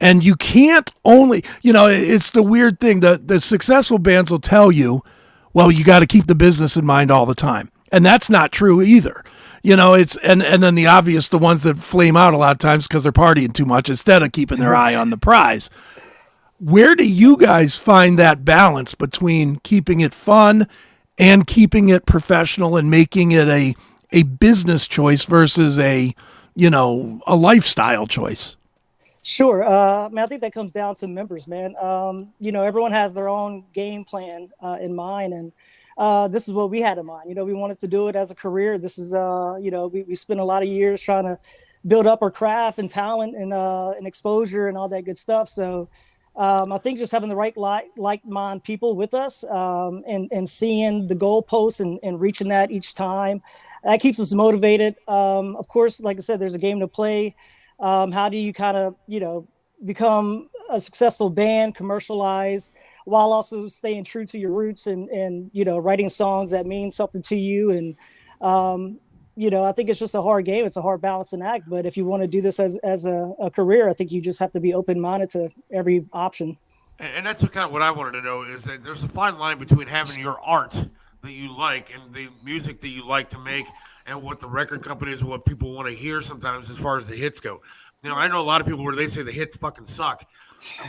And you can't only, it's the weird thing that the successful bands will tell you, well, you got to keep the business in mind all the time. And that's not true either. It's, and then the obvious, the ones that flame out a lot of times because they're partying too much instead of keeping their eye on the prize. Where do you guys find that balance between keeping it fun and keeping it professional and making it a business choice versus a lifestyle choice? Sure. I think that comes down to members, man. Everyone has their own game plan in mind, and this is what we had in mind. We wanted to do it as a career. This is, we spent a lot of years trying to build up our craft and talent and exposure and all that good stuff. So I think just having the right like-minded people with us and seeing the goalposts and reaching that each time, that keeps us motivated. Of course, like I said, there's a game to play. How do you kind of, become a successful band, commercialize, while also staying true to your roots and writing songs that mean something to you. And, I think it's just a hard game. It's a hard balancing act. But if you want to do this as a career, I think you just have to be open-minded to every option. And that's kind of what I wanted to know, is that there's a fine line between having your art that you like and the music that you like to make and what the record companies and what people want to hear sometimes as far as the hits go. I know a lot of people where they say the hits fucking suck,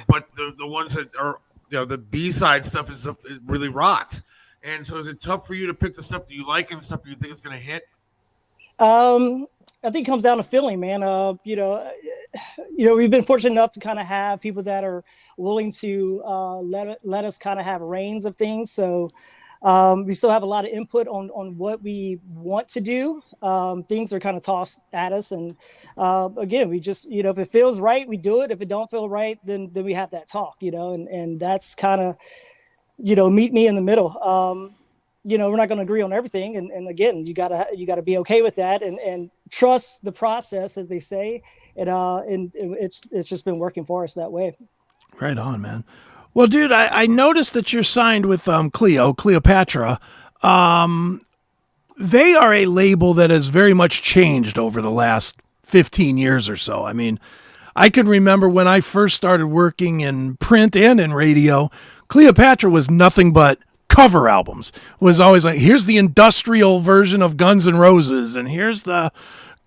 but the ones that are, the B-side stuff it really rocks. And so is it tough for you to pick the stuff that you like and stuff you think is going to hit? I think it comes down to feeling, man. We've been fortunate enough to kind of have people that are willing to let us kind of have reins of things. So we still have a lot of input on what we want to do. Things are kind of tossed at us. And again, we just, if it feels right, we do it. If it don't feel right, then we have that talk, and that's kind of, meet me in the middle. We're not going to agree on everything. And again, you gotta be okay with that and trust the process, as they say. And it's just been working for us that way. Right on, man. Well, dude, I noticed that you're signed with Cleopatra. They are a label that has very much changed over the last 15 years or so. I mean, I can remember when I first started working in print and in radio, Cleopatra was nothing but cover albums. It was always like, here's the industrial version of Guns N' Roses, and here's the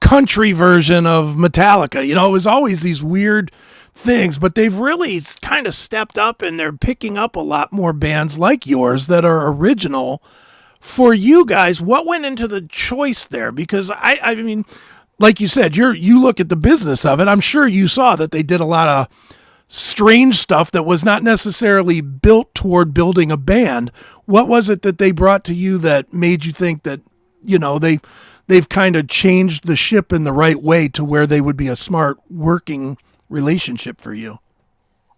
country version of Metallica. It was always these weird things, but they've really kind of stepped up, and they're picking up a lot more bands like yours that are original. For you guys, what went into the choice there? Because I mean, like you said, you look at the business of it. I'm sure you saw that they did a lot of strange stuff that was not necessarily built toward building a band. What was it that they brought to you that made you think that, they've kind of changed the ship in the right way to where they would be a smart working relationship for you?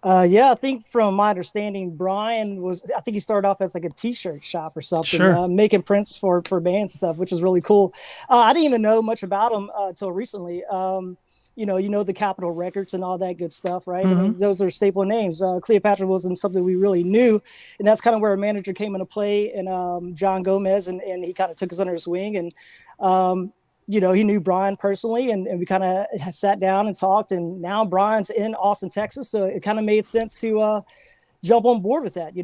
I think from my understanding, Brian I think he started off as like a t-shirt shop or something, sure. Making prints for bands and stuff, which is really cool. I didn't even know much about him until recently. The Capitol Records and all that good stuff, right? Mm-hmm. I mean, those are staple names. Cleopatra wasn't something we really knew, and that's kind of where a manager came into play, and John Gomez, and he kind of took us under his wing, and he knew Brian personally, and we kind of sat down and talked, and now Brian's in Austin, Texas, so it kind of made sense to jump on board with that.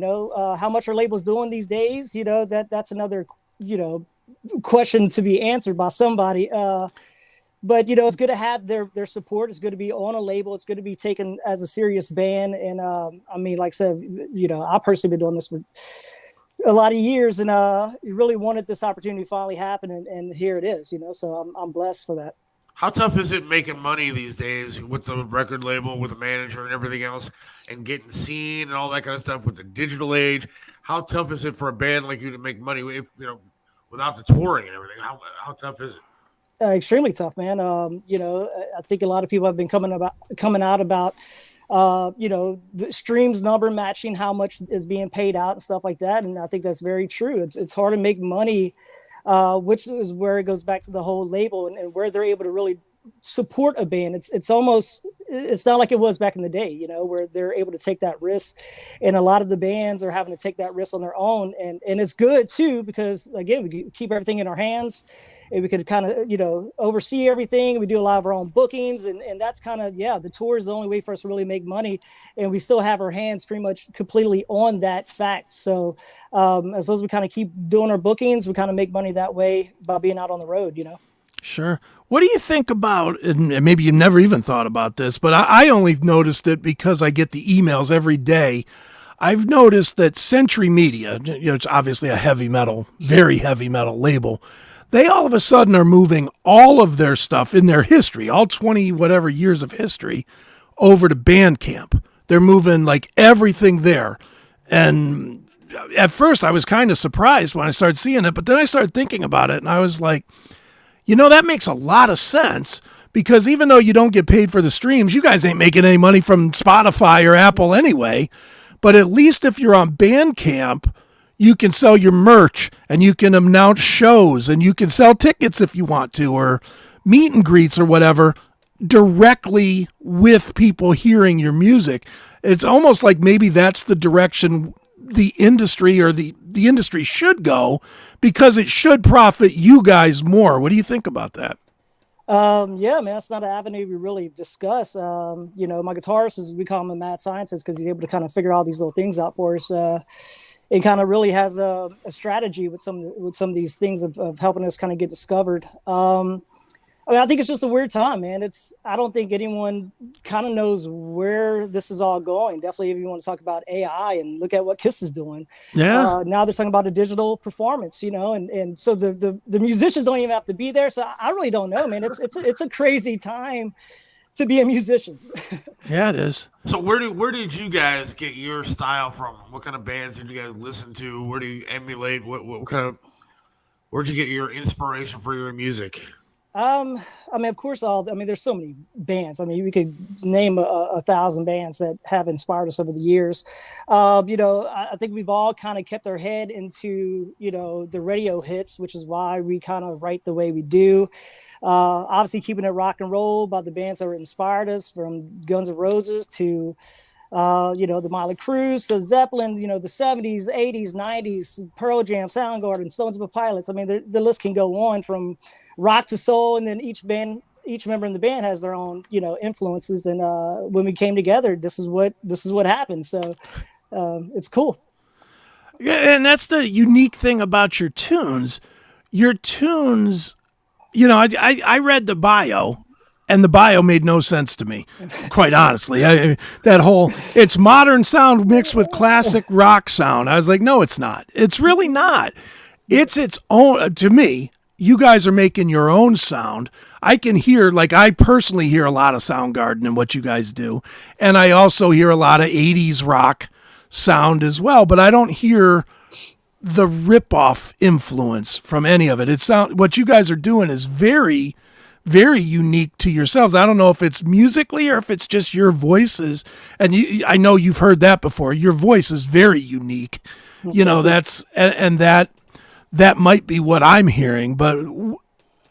How much are labels doing these days? That's another question to be answered by somebody. But it's good to have their support. It's good to be on a label. It's good to be taken as a serious band. And I mean, like I said, I've personally been doing this for a lot of years, and you really wanted this opportunity to finally happen, and here it is, so I'm blessed for that. How tough is it making money these days with the record label, with the manager and everything else, and getting seen and all that kind of stuff with the digital age? How tough is it for a band like you to make money if without the touring and everything? How tough is it? Extremely tough, man. I think a lot of people have been coming out about the streams number matching how much is being paid out and stuff like that, and I think that's very true. It's hard to make money. Which is where it goes back to the whole label and where they're able to really support a band. It's not like it was back in the day, where they're able to take that risk, and a lot of the bands are having to take that risk on their own, and it's good too, because again, we keep everything in our hands, and we could kind of oversee everything. We do a lot of our own bookings, and that's kind of the tour is the only way for us to really make money, and we still have our hands pretty much completely on that fact. So as long as we kind of keep doing our bookings, we kind of make money that way by being out on the road. Sure. What do you think about, and maybe you never even thought about this, but I only noticed it because I get the emails every day. I've noticed that Century Media, it's obviously a heavy metal, very heavy metal label. They all of a sudden are moving all of their stuff in their history, all 20 whatever years of history, over to Bandcamp. They're moving like everything there. And at first I was kind of surprised when I started seeing it, but then I started thinking about it and I was like, that makes a lot of sense, because even though you don't get paid for the streams, you guys ain't making any money from Spotify or Apple anyway. But at least if you're on Bandcamp, you can sell your merch and you can announce shows and you can sell tickets if you want to, or meet and greets or whatever, directly with people hearing your music. It's almost like maybe that's the direction the industry or the industry should go, because it should profit you guys more. What do you think about that? Yeah, man, that's not an avenue we really discuss. My guitarist we call him a mad scientist, because he's able to kind of figure all these little things out for us. And kind of really has a strategy with some of these things of helping us kind of get discovered. I think it's just a weird time, man. I don't think anyone kind of knows where this is all going. Definitely, if you want to talk about AI and look at what Kiss is doing. Yeah. Now they're talking about a digital performance, and so the musicians don't even have to be there. So I really don't know, man. It's a crazy time to be a musician. Yeah, it is. So where did you guys get your style from? What kind of bands did you guys listen to? Where do you emulate? Where'd you get your inspiration for your music? Of course, there's so many bands. We could name 1,000 bands that have inspired us over the years. I think we've all kind of kept our head into, the radio hits, which is why we kind of write the way we do. Obviously keeping it rock and roll by the bands that inspired us, from Guns N' Roses to, the Motley Crue, to Zeppelin, the 70s, 80s, 90s, Pearl Jam, Soundgarden, Stone Temple Pilots. The list can go on from rock to soul, and then each member in the band has their own, influences. And when we came together, this is what happened. So it's cool. Yeah, and that's the unique thing about your tunes. Your tunes, I read the bio, and the bio made no sense to me, quite honestly. That whole, it's modern sound mixed with classic rock sound. I was like, no, it's not. It's really not. It's its own, to me. You guys are making your own sound. I can hear, I personally hear a lot of Soundgarden and what you guys do. And I also hear a lot of 80s rock sound as well, but I don't hear the rip-off influence from any of it. What you guys are doing is very, very unique to yourselves. I don't know if it's musically or if it's just your voices. And I know you've heard that before. Your voice is very unique. That might be what I'm hearing, but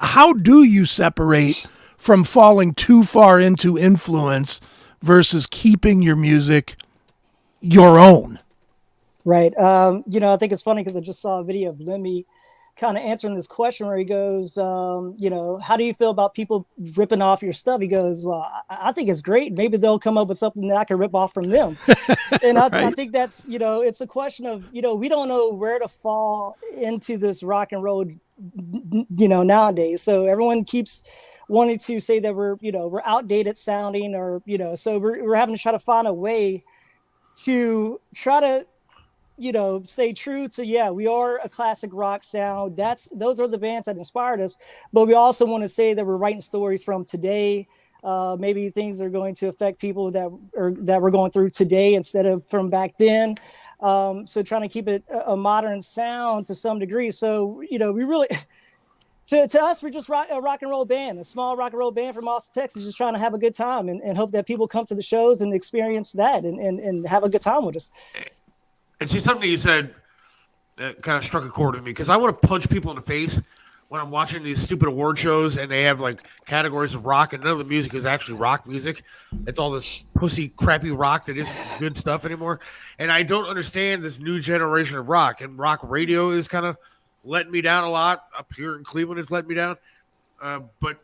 how do you separate from falling too far into influence versus keeping your music your own? Right. I think it's funny because I just saw a video of Lemmy kind of answering this question where he goes, how do you feel about people ripping off your stuff? He goes, well, I think it's great. Maybe they'll come up with something that I can rip off from them. And I think that's, it's a question of, we don't know where to fall into this rock and roll, nowadays. So everyone keeps wanting to say that we're outdated sounding, or, so we're having to try to find a way to try to stay true to, we are a classic rock sound. Those are the bands that inspired us. But we also want to say that we're writing stories from today. Maybe things are going to affect people that we're going through today instead of from back then. So trying to keep it a modern sound to some degree. So, we really, to us, we're just a rock and roll band, a small rock and roll band from Austin, Texas, just trying to have a good time and hope that people come to the shows and experience that and have a good time with us. And see, something you said that kind of struck a chord with me, because I want to punch people in the face when I'm watching these stupid award shows and they have like categories of rock and none of the music is actually rock music. It's all this pussy crappy rock that isn't good stuff anymore. And I don't understand this new generation of rock, and rock radio is kind of letting me down a lot. Up here in Cleveland, it's letting me down. But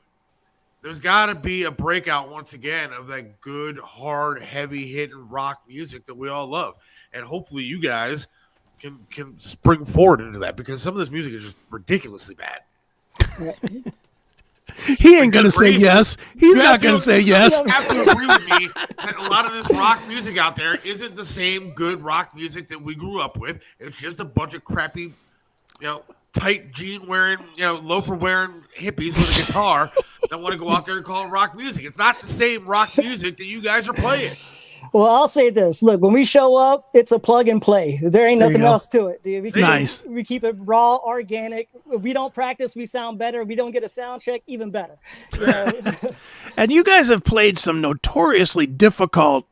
there's got to be a breakout once again of that good, hard, heavy hitting rock music that we all love. And hopefully you guys can spring forward into that, because some of this music is just ridiculously bad. He ain't going to say yes. He's not going to say yes. You have to agree with me that a lot of this rock music out there isn't the same good rock music that we grew up with. It's just a bunch of crappy, tight jean wearing, loafer wearing hippies with a guitar that want to go out there and call it rock music. It's not the same rock music that you guys are playing. Well, I'll say this. Look, when we show up, it's a plug and play. There ain't nothing else to it, dude. We keep it raw, organic. If we don't practice, we sound better. If we don't get a sound check, even better. And you guys have played some notoriously difficult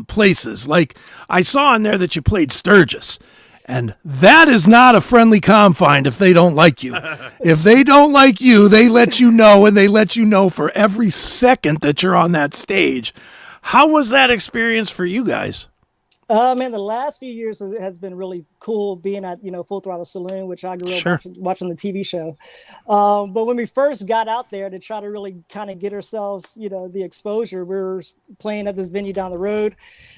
places. Like, I saw in there that you played Sturgis. And that is not a friendly confine if they don't like you. If they don't like you, they let you know, and they let you know for every second that you're on that stage. How was that experience for you guys? Man, the last few years has been really cool being at, Full Throttle Saloon, which I grew up watching the TV show. But when we first got out there to try to really kind of get ourselves, the exposure, we were playing at this venue down the road.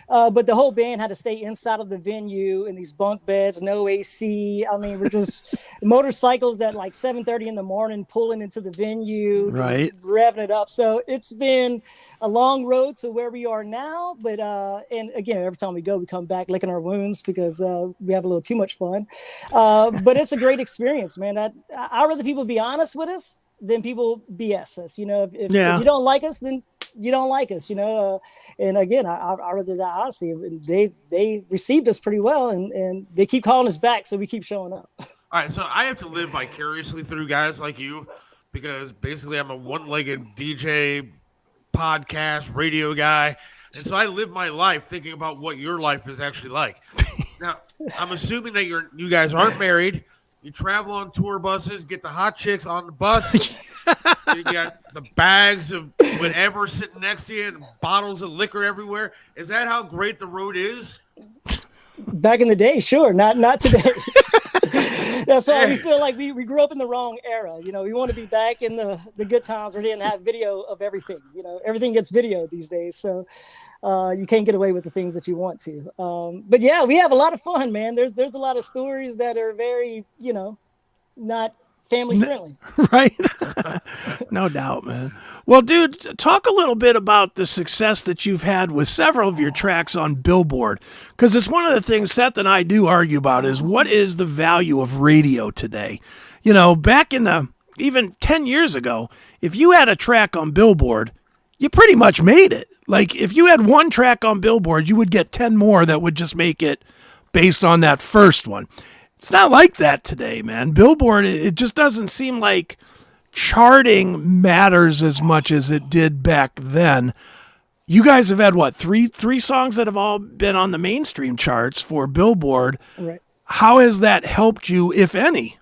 But the whole band had to stay inside of the venue in these bunk beds, no AC. I mean, we're just motorcycles at like 7:30 in the morning pulling into the venue, right, revving it up. So it's been a long road to where we are now. But and again, every time we go, we come back licking our wounds because we have a little too much fun. But it's a great experience, man. I'd rather people be honest with us than people BS us. If you don't like us, then you don't like us, and again, I rather that honesty. They received us pretty well, and they keep calling us back, so we keep showing up. All right, so I have to live vicariously through guys like you, because basically I'm a one-legged DJ, podcast, radio guy. And so I live my life thinking about what your life is actually like. Now, I'm assuming that you guys aren't married. You travel on tour buses, get the hot chicks on the bus. You got the bags of whatever sitting next to you and bottles of liquor everywhere. Is that how great the road is? Back in the day, sure. Not today. That's why we feel like we grew up in the wrong era. We want to be back in the good times where they didn't have video of everything. Everything gets video these days. So you can't get away with the things that you want to. But yeah, we have a lot of fun, man. There's a lot of stories that are very, not family friendly. Right? No doubt, man. Well, dude, talk a little bit about the success that you've had with several of your tracks on Billboard, because it's one of the things Seth and I do argue about is what is the value of radio today? Back in even 10 years ago, if you had a track on Billboard, you pretty much made it. Like, if you had one track on Billboard, you would get 10 more that would just make it based on that first one. It's not like that today, man. Billboard, it just doesn't seem like charting matters as much as it did back then. You guys have had, what, three songs that have all been on the mainstream charts for Billboard. Right. How has that helped you, if any?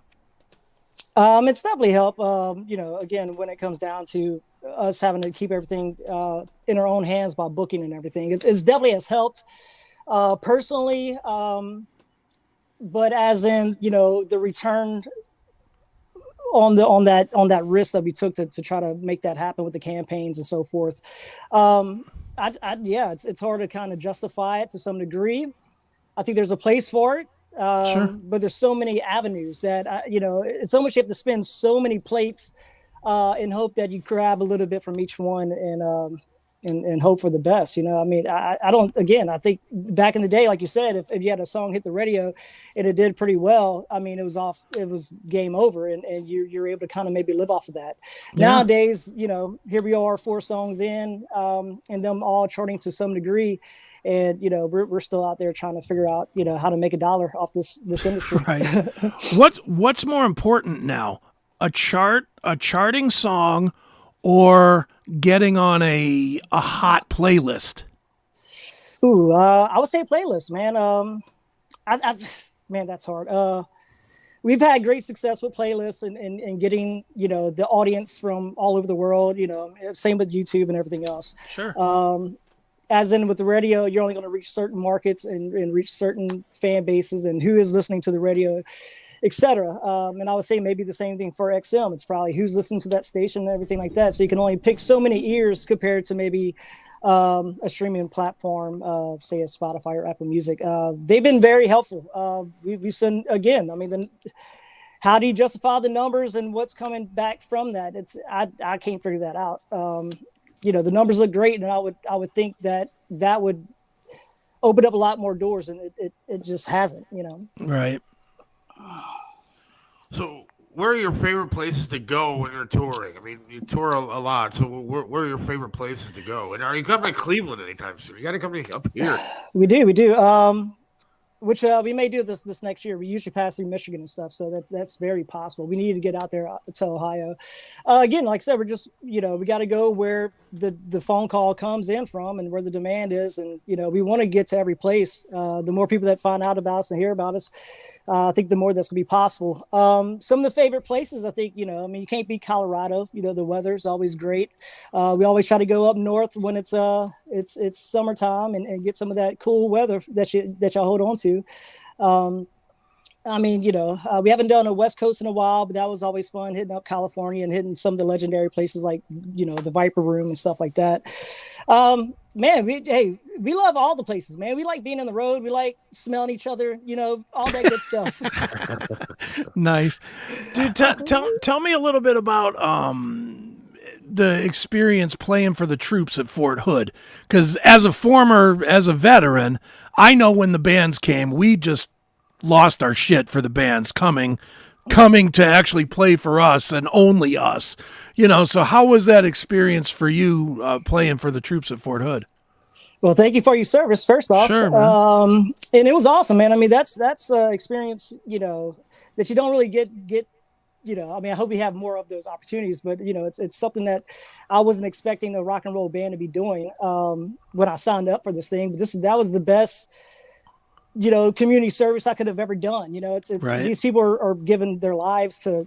It's definitely helped. Again, when it comes down to us having to keep everything in our own hands by booking and everything, it's definitely has helped personally. But as in, the return on that risk that we took to try to make that happen with the campaigns and so forth. It's hard to kind of justify it to some degree. I think there's a place for it. Sure. But there's so many avenues that, it's almost you have to spin so many plates and hope that you grab a little bit from each one. And and hope for the best. I mean, I don't, again, I think back in the day, like you said, if you had a song hit the radio and it did pretty well, I mean, it was game over, and you're able to kind of maybe live off of that. Yeah. Nowadays, here we are 4 songs in, and them all charting to some degree. And, we're still out there trying to figure out, how to make $1 off this industry. Right. What's more important now? A charting song, or getting on a hot playlist? Ooh, I would say playlist, man. Man, that's hard. We've had great success with playlists and getting, the audience from all over the world, same with YouTube and everything else. Sure. As in with the radio, you're only going to reach certain markets and reach certain fan bases and who is listening to the radio, etc. And I would say maybe the same thing for XM. It's probably who's listening to that station and everything like that. So you can only pick so many ears compared to maybe a streaming platform, say a Spotify or Apple Music. They've been very helpful. We've seen, again, I mean, how do you justify the numbers and what's coming back from that? I can't figure that out. The numbers look great, and I would think that would open up a lot more doors, and it just hasn't, Right. So, where are your favorite places to go when you're touring? I mean, you tour a lot, so where are your favorite places to go? And are you coming to Cleveland anytime soon? You got to come up here. We do. Which we may do this next year. We usually pass through Michigan and stuff, so that's very possible. We need to get out there to Ohio. Again, like I said, we're just we got to go where the phone call comes in from and where the demand is, and we want to get to every place. The more people that find out about us and hear about us, I think the more that's gonna be possible. Some of the favorite places, I think, I mean, you can't beat Colorado. The weather's always great. We always try to go up north when it's summertime and get some of that cool weather that y'all hold on to. I mean, we haven't done a West Coast in a while, but that was always fun, hitting up California and hitting some of the legendary places like, the Viper Room and stuff like that. Man, we love all the places, man. We like being on the road. We like smelling each other, all that good stuff. Nice. Dude, tell me a little bit about the experience playing for the troops at Fort Hood. Because as a veteran, I know when the bands came, we just lost our shit for the bands coming to actually play for us and only us. So how was that experience for you playing for the troops at Fort Hood? Well, thank you for your service, first off. Sure, man. And it was awesome, man. I mean, that's experience, that you don't really get. I mean, I hope we have more of those opportunities, but it's something that I wasn't expecting a rock and roll band to be doing when I signed up for this thing. But that was the best, community service I could have ever done. It's right. These people are giving their lives to,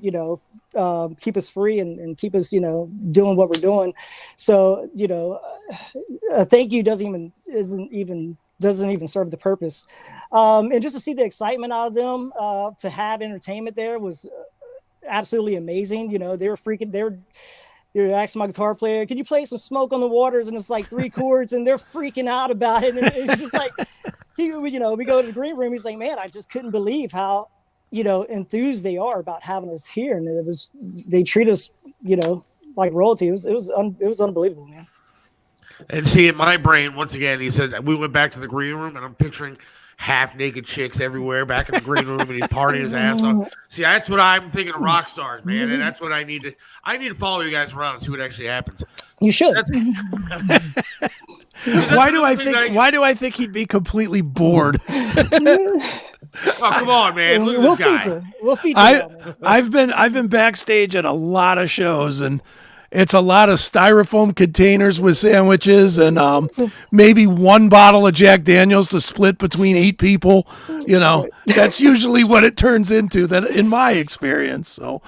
keep us free and keep us, doing what we're doing. So, a thank you doesn't even serve the purpose. And just to see the excitement out of them, to have entertainment there was absolutely amazing. They were freaking. They were asking my guitar player, "Can you play some Smoke on the Waters?" And it's like 3 chords, and they're freaking out about it. And it's just like, we go to the green room. He's like, "Man, I just couldn't believe how, enthused they are about having us here." And they treat us, like royalty. It was unbelievable, man. And see, in my brain, once again, he said we went back to the green room, and I'm picturing half-naked chicks everywhere back in the green room, and he's partying his ass off. See, that's what I'm thinking of rock stars, man, and that's what I need to follow you guys around and see what actually happens. You should. Why do I think he'd be completely bored? Oh, come on, man. Look at this guy. We'll feature you. I've been backstage at a lot of shows, and it's a lot of styrofoam containers with sandwiches and maybe 1 bottle of Jack Daniels to split between 8 people. That's usually what it turns into, that in my experience. So,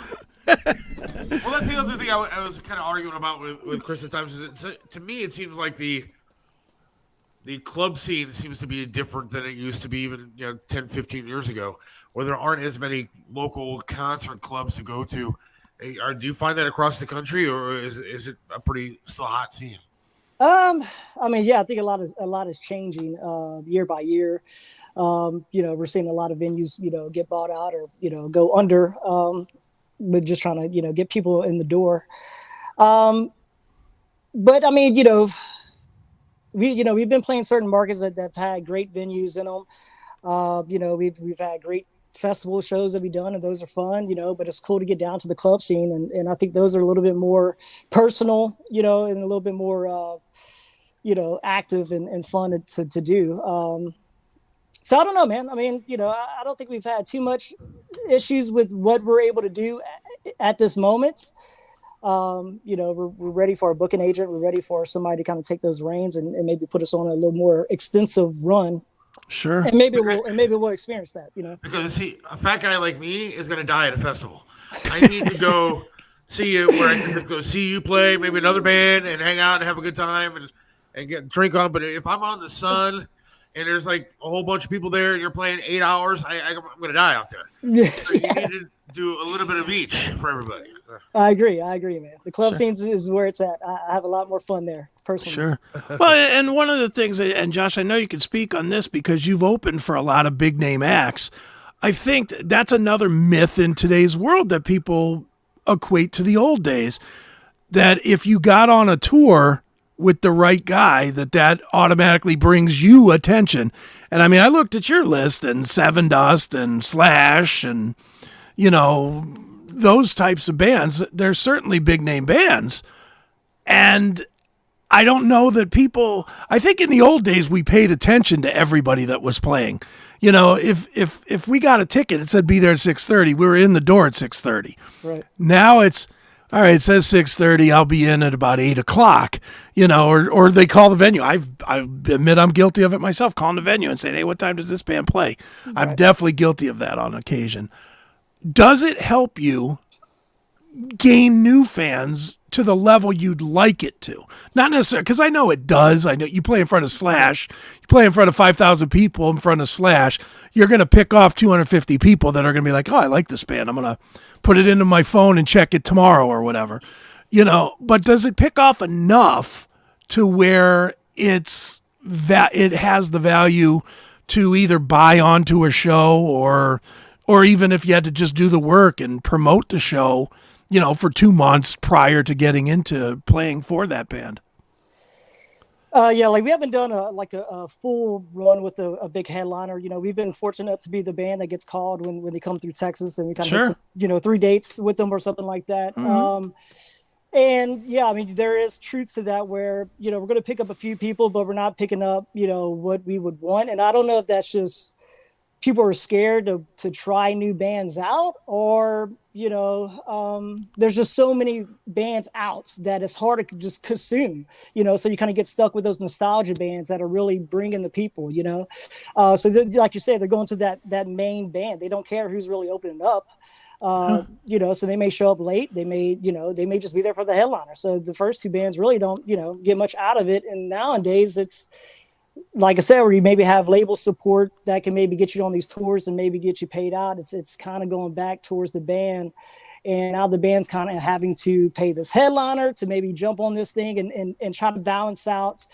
well, that's the other thing I was kind of arguing about with Chris at times. To me, it seems like the club scene seems to be different than it used to be even 10, 15 years ago, where there aren't as many local concert clubs to go to. Do you find that across the country, or is it a pretty still hot scene? I mean, yeah, I think a lot is changing year by year. We're seeing a lot of venues, get bought out or go under, but just trying to get people in the door. But I mean, we've been playing certain markets that have had great venues in them. We've had great festival shows that we've done, and those are fun, but it's cool to get down to the club scene. And I think those are a little bit more personal, and a little bit more, active and fun to do. So I don't know, man. I mean, I don't think we've had too much issues with what we're able to do at this moment. We're ready for a booking agent. We're ready for somebody to kind of take those reins and maybe put us on a little more extensive run. Sure. And maybe we'll experience that, Because see, a fat guy like me is going to die at a festival. I need to go see you where I can just go see you play, maybe another band, and hang out and have a good time and get drink on. But if I'm on the sun and there's like a whole bunch of people there and you're playing 8 hours, I'm going to die out there. Yeah. So you need to do a little bit of each for everybody. I agree, man. The club scene is where it's at. I have a lot more fun there, personally. Sure. Well, and one of the things, and Josh, I know you can speak on this because you've opened for a lot of big name acts. I think that's another myth in today's world that people equate to the old days, that if you got on a tour with the right guy, that automatically brings you attention. And I mean, I looked at your list, and Seven Dust and Slash and, those types of bands. They're certainly big name bands. And I don't know that people, I think in the old days we paid attention to everybody that was playing. If we got a ticket, it said be there at 6:30. We were in the door at 6:30. Right. Now it's, all right, it says 6:30. I'll be in at about 8 o'clock, or they call the venue. I admit I'm guilty of it myself, calling the venue and saying, hey, what time does this band play? Right. I'm definitely guilty of that on occasion. Does it help you gain new fans to the level you'd like it to? Not necessarily, because I know it does. I know you play in front of Slash, you play in front of 5,000 people in front of Slash, you're going to pick off 250 people that are going to be like, oh, I like this band. I'm going to put it into my phone and check it tomorrow or whatever. But does it pick off enough to where it has the value to either buy onto a show or even if you had to just do the work and promote the show, for 2 months prior to getting into playing for that band? We haven't done a full run with a big headliner. We've been fortunate to be the band that gets called when they come through Texas, and we kind of hit some, 3 dates with them or something like that. Mm-hmm. There is truth to that where, we're going to pick up a few people, but we're not picking up, what we would want. And I don't know if that's just people are scared to try new bands out, or there's just so many bands out that it's hard to just consume, so you kind of get stuck with those nostalgia bands that are really bringing the people, so like you said, they're going to that main band. They don't care who's really opening up, so they may show up late. They may just be there for the headliner. So the first two bands really don't, get much out of it. And nowadays it's, like I said, where you maybe have label support that can maybe get you on these tours and maybe get you paid out. It's kind of going back towards the band, and now the band's kind of having to pay this headliner to maybe jump on this thing and try to balance out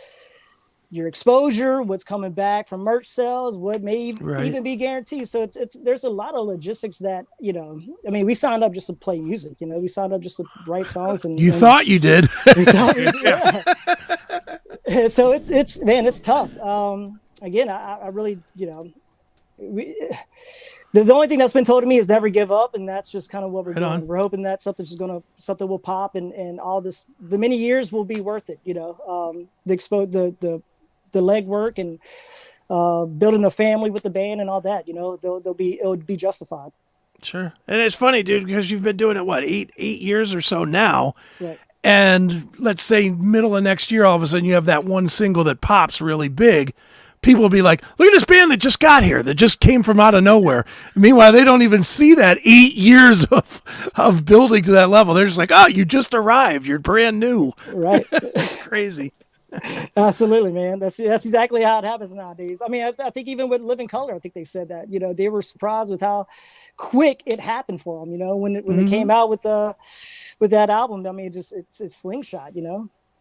your exposure, what's coming back from merch sales, what may even be guaranteed. So there's a lot of logistics that, we signed up just to play music, we signed up just to write songs. And thought you did. We thought we did, yeah. So it's tough. Again, I really, the only thing that's been told to me is never give up. And that's just kind of what we're doing. We're hoping that something will pop and all this, the many years will be worth it. The legwork and building a family with the band and all that, it would be justified. Sure. And it's funny, dude, because you've been doing it, what, eight years or so now. Right. And let's say middle of next year, all of a sudden you have that one single that pops really big. People will be like, look at this band that just got here, that just came from out of nowhere. Meanwhile, they don't even see that 8 years of building to that level. They're just like, oh, you just arrived. You're brand new. Right. It's crazy. Absolutely, man. That's exactly how it happens nowadays. I think even with Living Color, I think they said that, they were surprised with how quick it happened for them, when they came out with that album. It's slingshot,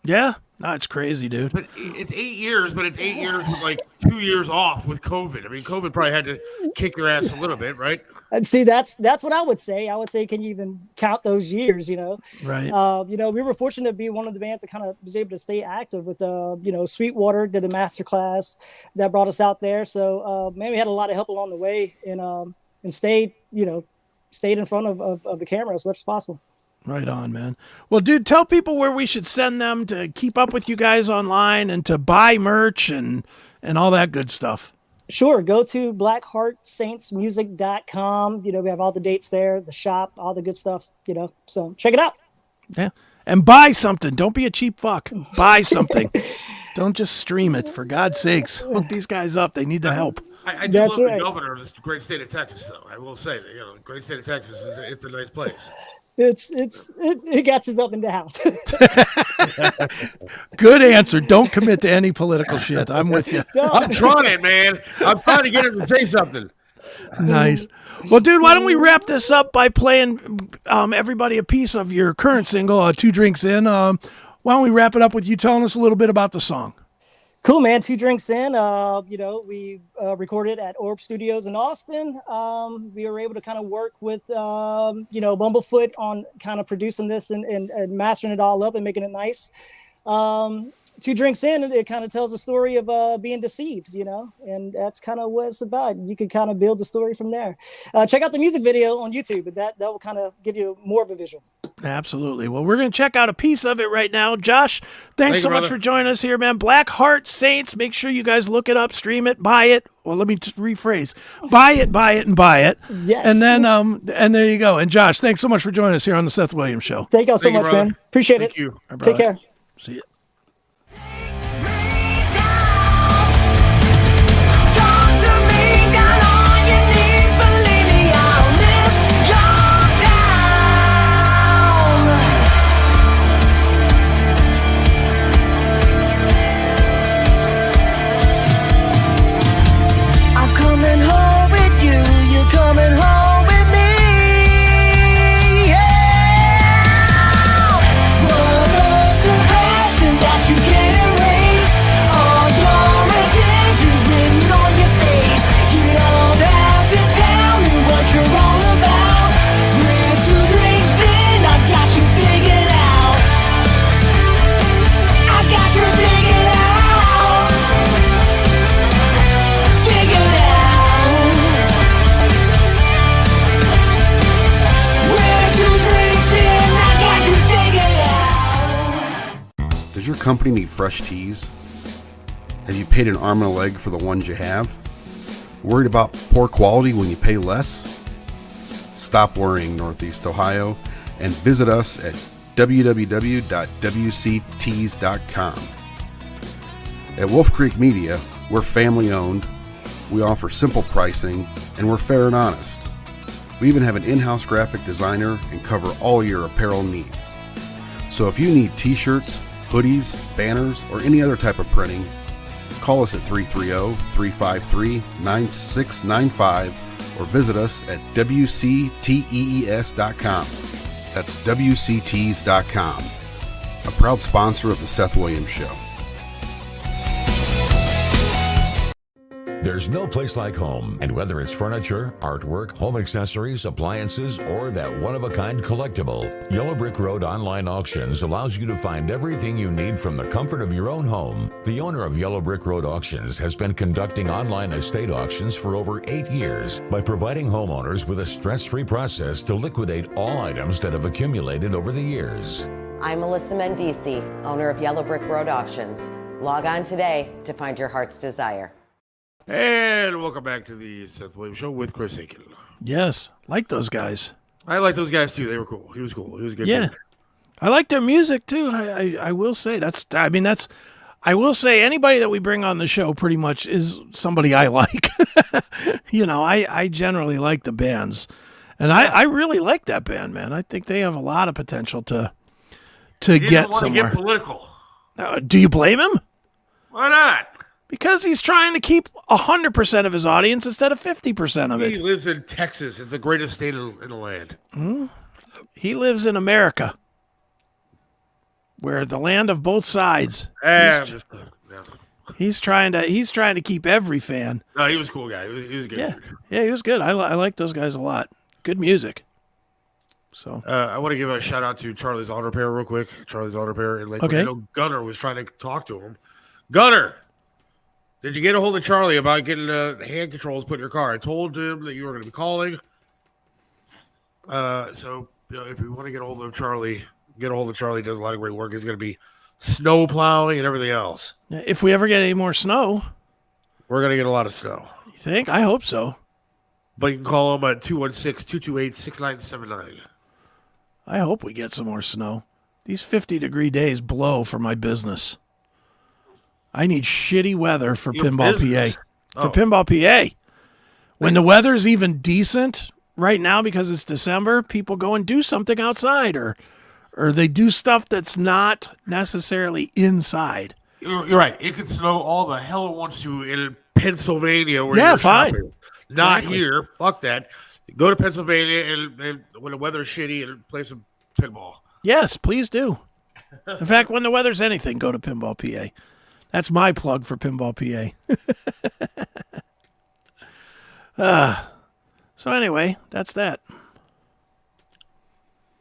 Yeah. No, it's crazy, dude. But it's 8 years, but it's 8 years with like 2 years off with COVID. COVID probably had to kick their ass a little bit, right? And see, that's what I would say. I would say, can you even count those years? Right. We were fortunate to be one of the bands that kind of was able to stay active with, Sweetwater did a master class that brought us out there. So, we had a lot of help along the way, and stayed in front of the camera as much as possible. Right on, man. Well, dude, tell people where we should send them to keep up with you guys online and to buy merch and all that good stuff. Sure. Go to blackheartsaintsmusic.com. We have all the dates there, the shop, all the good stuff, so check it out. Yeah. And buy something. Don't be a cheap fuck. Buy something. Don't just stream it, for God's sakes. Hook these guys up. They need the help. I do love the governor of this great state of Texas, though. I will say that, the great state of Texas it's a nice place. It gets us up and down. Good answer. Don't commit to any political shit. I'm with you. I'm trying, man. I'm trying to get him to say something. Nice. Well, dude, why don't we wrap this up by playing everybody a piece of your current single, 2 Drinks In. Why don't we wrap it up with you telling us a little bit about the song? Cool, man. 2 Drinks In. We recorded at Orb Studios in Austin. We were able to kind of work with, Bumblefoot on kind of producing this and mastering it all up and making it nice. 2 Drinks In, it kind of tells a story of being deceived, and that's kind of what it's about. You can kind of build the story from there. Check out the music video on YouTube, but that will kind of give you more of a visual. Absolutely. Well, we're going to check out a piece of it right now. Josh, thanks so much for joining us here, man. Black Heart Saints. Make sure you guys look it up, stream it, buy it. Well, let me just rephrase. Buy it, and buy it. Yes. And then, and there you go. And Josh, thanks so much for joining us here on the Seth Williams Show. Thank y'all so much, man. Appreciate it. Thank you. Take care. See you. Does your company need fresh teas? Have you paid an arm and a leg for the ones you have? Worried about poor quality when you pay less? Stop worrying, Northeast Ohio, and visit us at www.wctees.com. At Wolf Creek Media, we're family owned, we offer simple pricing, and we're fair and honest. We even have an in-house graphic designer and cover all your apparel needs. So if you need t-shirts, hoodies, banners, or any other type of printing, call us at 330-353-9695 or visit us at wctees.com. That's wctees.com. A proud sponsor of the Seth Williams Show. There's no place like home, and whether it's furniture, artwork, home accessories, appliances, or that one-of-a-kind collectible, Yellow Brick Road Online Auctions allows you to find everything you need from the comfort of your own home. The owner of Yellow Brick Road Auctions has been conducting online estate auctions for over 8 years by providing homeowners with a stress-free process to liquidate all items that have accumulated over the years. I'm Melissa Mendici, owner of Yellow Brick Road Auctions. Log on today to find your heart's desire. And welcome back to the Seth Williams Show with Chris Aiken. Yes, like those guys. I like those guys too. They were cool. He was cool. He was a good. Yeah, dude. I like their music too. I will say I will say anybody that we bring on the show pretty much is somebody I like. I generally like the bands, and I really like that band, man. I think they have a lot of potential to get somewhere. Get political. Do you blame him? Why not? Because he's trying to keep 100% of his audience instead of 50% of it. He lives in Texas. It's the greatest state in the land. He lives in America, where the land of both sides. He's trying to keep every fan. No, he was a cool guy. He was a good dude. Yeah, he was good. I like those guys a lot. Good music. So I want to give a shout out to Charlie's Auto Repair real quick. Charlie's Auto Repair in Lakewood. Okay. I know Gunner was trying to talk to him. Gunner, did you get a hold of Charlie about getting the hand controls put in your car? I told him that you were going to be calling. So if you want to get a hold of Charlie, get a hold of Charlie. He does a lot of great work. He's going to be snow plowing and everything else. if we ever get any more snow, We're going to get a lot of snow. you think? I hope so. But you can call him at 216-228-6979. I hope we get some more snow. These 50-degree days blow for my business. I need shitty weather for Your Pinball business? PA. Oh. For Pinball PA. When the weather's even decent right now because it's December, people go and do something outside or they do stuff that's not necessarily inside. You're right. It could snow all the hell it wants to in Pennsylvania. Where Yeah, you're fine. shopping. Not Exactly. here. Fuck that. Go to Pennsylvania and when the weather's shitty and play some pinball. Yes, please do. In fact, when the weather's anything, go to Pinball PA. That's my plug for Pinball PA. So anyway, that's that.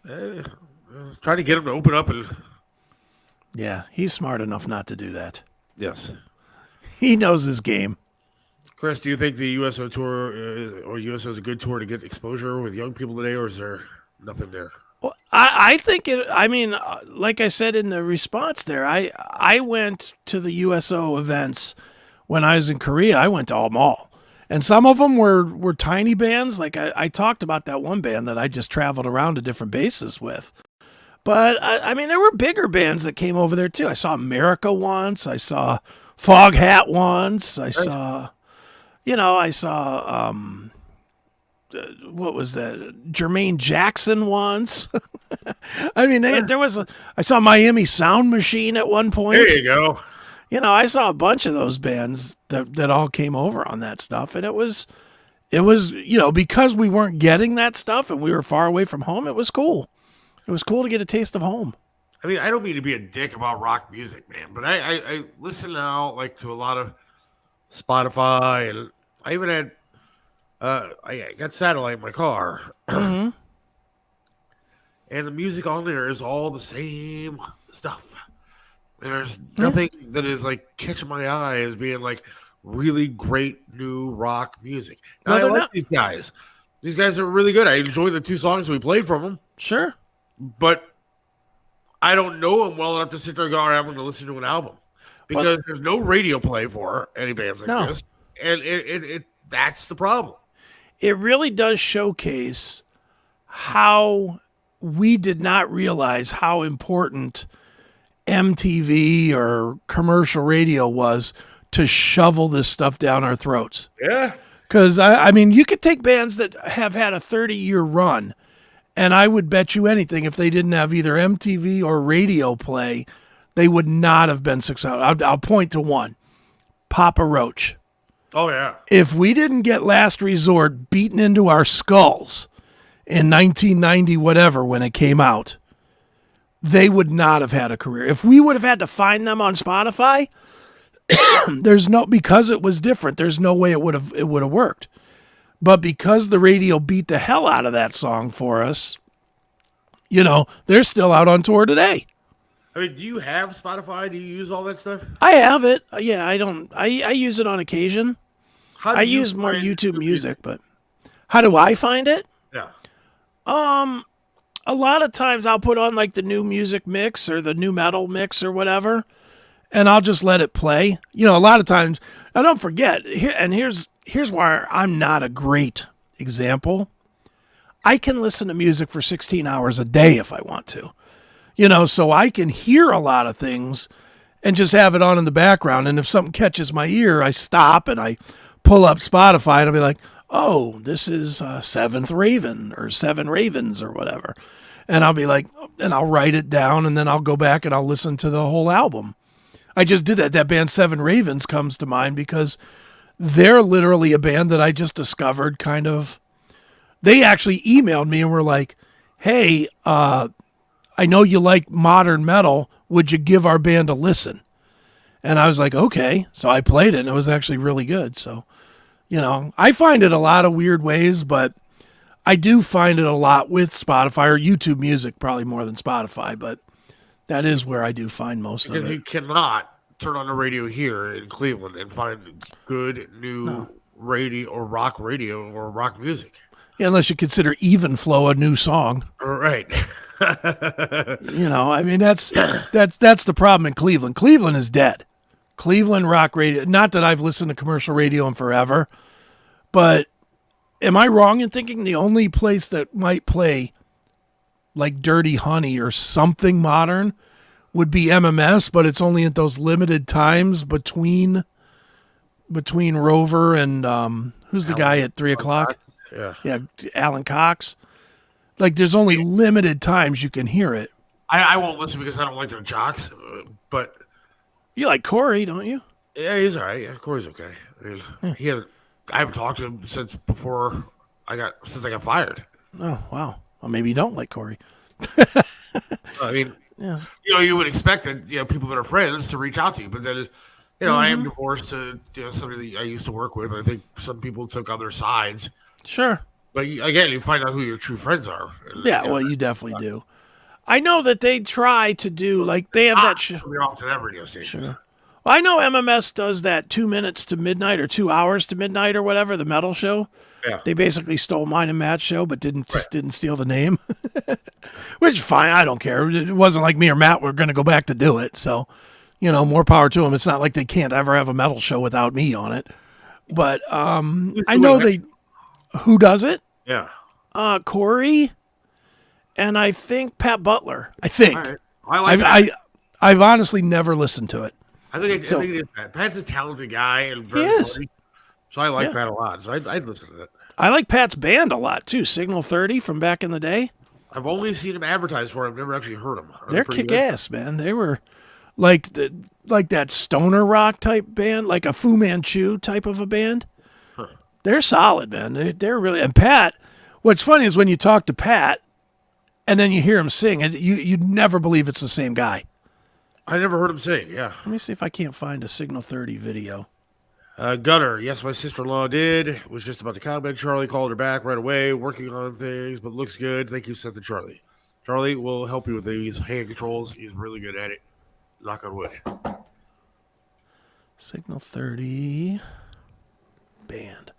Try to get him to open up and Yeah, he's smart enough not to do that. yes. He knows his game. Chris, do you think the USO tour or USO is a good tour to get exposure with young people today, or is there nothing there? Well, I think it. I mean, like I said in the response there, I went to the USO events when I was in Korea. I went to them all, and some of them were tiny bands. Like I talked about that one band that I just traveled around to different bases with. But I mean, there were bigger bands that came over there too. I saw America once. I saw Fog Hat once. I saw, what was that? Jermaine Jackson once. I mean, I saw Miami Sound Machine at one point. There you go. I saw a bunch of those bands that all came over on that stuff. And it was, because we weren't getting that stuff and we were far away from home, it was cool. It was cool to get a taste of home. I mean, I don't mean to be a dick about rock music, man, but I listen now to a lot of Spotify, and I even had I got satellite in my car, Mm-hmm. and the music on there is all the same stuff. And there's nothing that is catching my eye as being really great new rock music. And No, I they're like not. these guys. These guys are really good. I enjoy the 2 songs we played from them, Sure. but I don't know them well enough to sit there and go, all right, I'm going to listen to an album. Because there's no radio play for any bands like No. this. And it that's the problem. It really does showcase how we did not realize how important MTV or commercial radio was to shovel this stuff down our throats. Yeah. Because, I mean, you could take bands that have had a 30-year run, and I would bet you anything if they didn't have either MTV or radio play, they would not have been successful. I'll point to one, Papa Roach. Oh, yeah. If we didn't get Last Resort beaten into our skulls in 1990 whatever when it came out, they would not have had a career. If we would have had to find them on Spotify, because it was different, there's no way it would have worked. But because the radio beat the hell out of that song for us, they're still out on tour today. I mean, do you have Spotify? Do you use all that stuff? I have it. Yeah, I don't. I use it on occasion. How do I you use more find YouTube the music, but how do I find it? Yeah. A lot of times I'll put on the new music mix or the new metal mix or whatever, and I'll just let it play. A lot of times, now don't forget, here's why I'm not a great example. I can listen to music for 16 hours a day if I want to. So I can hear a lot of things and just have it on in the background. And if something catches my ear, I stop and I pull up Spotify and I'll be like, oh, this is Seventh Raven or Seven Ravens or whatever. And I'll be like, and I'll write it down and then I'll go back and I'll listen to the whole album. I just did that. That band Seven Ravens comes to mind because they're literally a band that I just discovered they actually emailed me and were like, hey, I know you like modern metal. Would you give our band a listen? And I was like, okay. So I played it, and it was actually really good. So, I find it a lot of weird ways, but I do find it a lot with Spotify or YouTube Music, probably more than Spotify, but that is where I do find most of it. You cannot turn on the radio here in Cleveland and find good new radio or rock music. Yeah, unless you consider Even Flow a new song. Right. I mean, that's the problem in Cleveland. Cleveland is dead. Cleveland rock radio. Not that I've listened to commercial radio in forever, but am I wrong in thinking the only place that might play like Dirty Honey or something modern would be MMS, but it's only at those limited times between Rover and who's the guy at 3:00? Yeah, Alan Cox. Like, there's only limited times you can hear it. I won't listen because I don't like their jocks, but you like Corey, don't you? Yeah, he's all right. Yeah, Corey's okay. I mean, I haven't talked to him since I got fired. Oh, wow. Well, maybe you don't like Corey. I mean, you would expect that people that are friends to reach out to you, but then I am divorced to somebody that I used to work with. I think some people took other sides. Sure. But again, you find out who your true friends are. Yeah, well, you definitely do. I know that they try to do, like, they have that show. We're off to that radio station. Sure. Well, I know MMS does that 2 minutes to midnight or 2 hours to midnight or whatever, the metal show. Yeah. They basically stole mine and Matt's show, but didn't steal the name. Which is fine. I don't care. It wasn't like me or Matt were going to go back to do it. So, more power to them. It's not like they can't ever have a metal show without me on it. But I know who does it? Yeah. Corey, and I think Pat Butler. I think. All right. I like that. I've honestly never listened to it. I think it is Pat. Pat's a talented guy and very funny. So I like Pat a lot. So I'd listen to that. I like Pat's band a lot too. Signal 30 from back in the day. I've only seen him advertised for. I've never actually heard him. They're kick ass, man. They were like that stoner rock type band, like a Fu Manchu type of a band. Huh. They're solid, man. They're really, and Pat. What's funny is when you talk to Pat, and then you hear him sing, and you'd never believe it's the same guy. I never heard him sing. Yeah. Let me see if I can't find a Signal 30 video. Gunner, yes, my sister-in-law did. Was just about to comment. Charlie called her back right away, working on things, but looks good. Thank you, Seth and Charlie. Charlie will help you with these hand controls. He's really good at it. Knock on wood. Signal 30 band.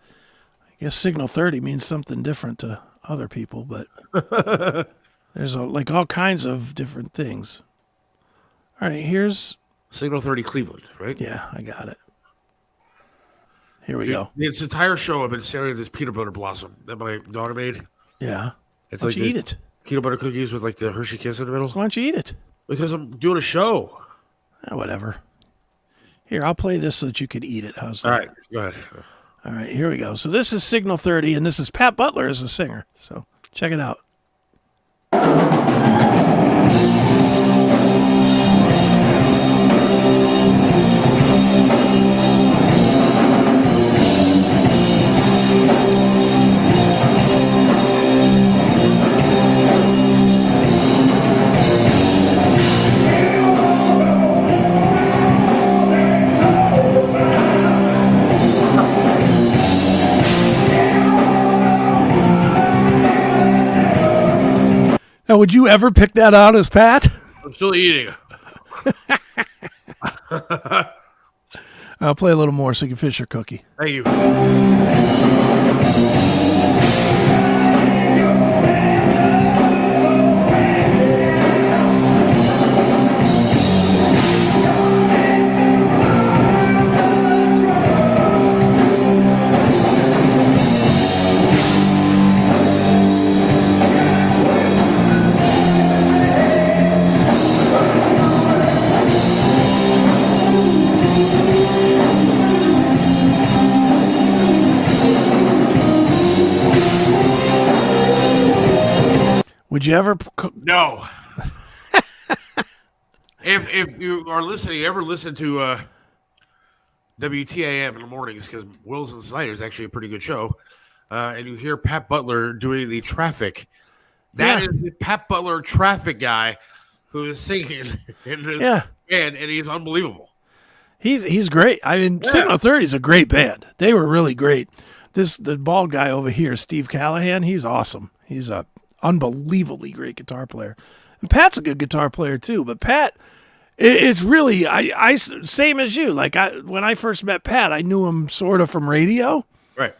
I guess Signal 30 means something different to other people, but there's all kinds of different things. All right, here's Signal 30 Cleveland, right? Yeah, I got it. Here we go. This entire show I've been staring at this peanut butter blossom that my daughter made. Yeah. It's why don't you eat it? Peanut butter cookies with like the Hershey Kiss in the middle. So why don't you eat it? Because I'm doing a show. Whatever. Here, I'll play this so that you can eat it. How's that? All right, go ahead. All right, here we go. So this is Signal 30, and this is Pat Butler as the singer. So check it out. Now, would you ever pick that out as Pat? I'm still eating. I'll play a little more so you can finish your cookie. Thank you. Would you ever? No. if you are listening, ever listen to WTAM in the mornings, because Wills and Snyder is actually a pretty good show, and you hear Pat Butler doing the traffic. That is the Pat Butler traffic guy who is singing in this band, and he's unbelievable. He's great. I mean, Signal 30 is a great band. They were really great. The bald guy over here, Steve Callahan, he's awesome. He's a unbelievably great guitar player. And Pat's a good guitar player too. But Pat, it's really I same as you. Like when I first met Pat, I knew him sort of from radio. Right.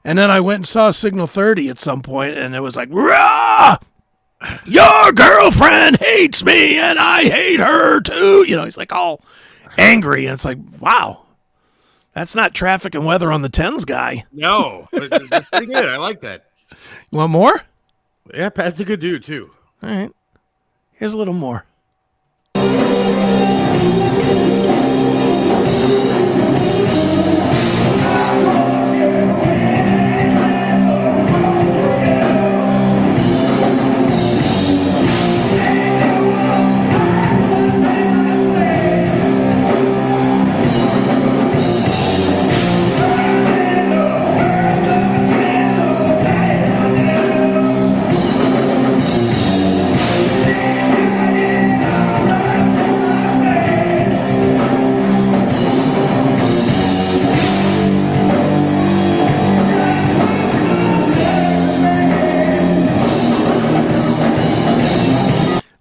And then I went and saw Signal 30 at some point, and it was like, rah! Your girlfriend hates me, and I hate her too. You know, he's like all angry, and it's like, wow. That's not traffic and weather on the 10s guy. No, but that's pretty good. I like that. You want more? Yeah, Pat's a good dude, too. All right. Here's a little more.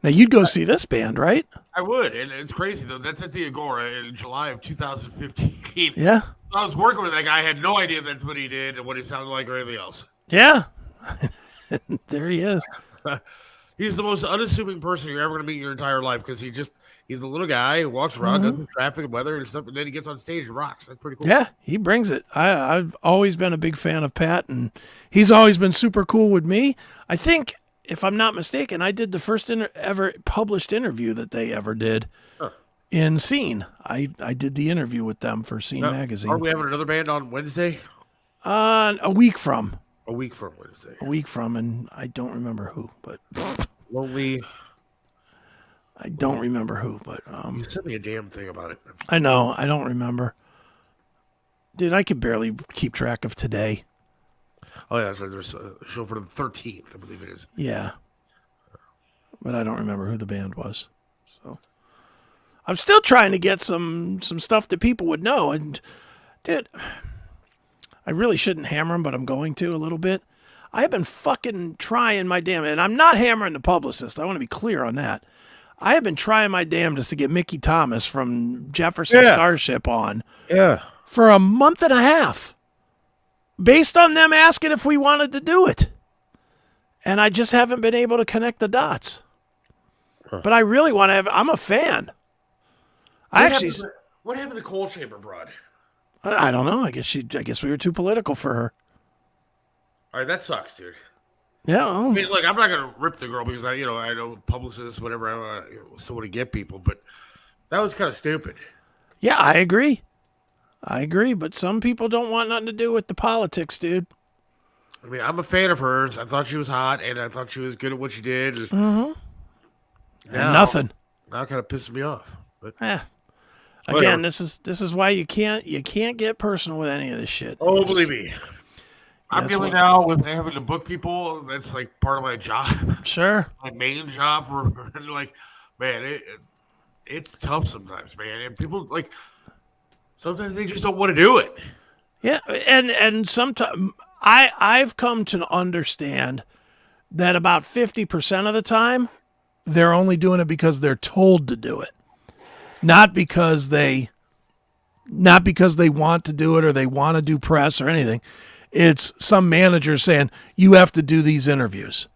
Now, you'd go see this band, right? I would, and it's crazy, though. That's at the Agora in July of 2015. Yeah. I was working with that guy. I had no idea that's what he did and what he sounded like or anything else. Yeah. There he is. He's the most unassuming person you're ever going to meet in your entire life because he's a little guy who walks around, does the traffic and weather and stuff, and then he gets on stage and rocks. That's pretty cool. Yeah, he brings it. I've always been a big fan of Pat, and he's always been super cool with me. I think, if I'm not mistaken, I did the first ever published interview that they ever did in Scene. I did the interview with them for Scene magazine. Are we having another band on Wednesday? A week from. A week from Wednesday. A week from, and I don't remember who, but Lonely. I don't remember who, but you sent me a damn thing about it. I know, I don't remember. Dude, I could barely keep track of today. Oh yeah, so there's a show for the 13th, I believe it is. Yeah, but I don't remember who the band was. So I'm still trying to get some stuff that people would know. And dude, I really shouldn't hammer them, but I'm going to a little bit. I have been fucking trying my damn, and I'm not hammering the publicist. I want to be clear on that. I have been trying my damnedest to get Mickey Thomas from Jefferson Starship on for a month and a half, based on them asking if we wanted to do it. And I just haven't been able to connect the dots. But I really want to have, I'm a fan. What happened to the Coal Chamber broad? I don't know. I guess we were too political for her. All right, that sucks, dude. Yeah. I mean, look, I'm not gonna rip the girl because I know publicists, whatever. I still want to get people, but that was kind of stupid. Yeah, I agree. But some people don't want nothing to do with the politics, dude. I mean, I'm a fan of hers. I thought she was hot, and I thought she was good at what she did. Mm-hmm. And nothing. Now it kind of pisses me off. But again, this is why you can't get personal with any of this shit. Oh, believe me. I'm dealing now with having to book people. That's like part of my job. Sure. My main job for like, man, it's tough sometimes, man. And people sometimes they just don't want to do it. Yeah, and sometimes I've come to understand that about 50% of the time they're only doing it because they're told to do it, not because they want to do it or they want to do press or anything. It's some manager saying, you have to do these interviews.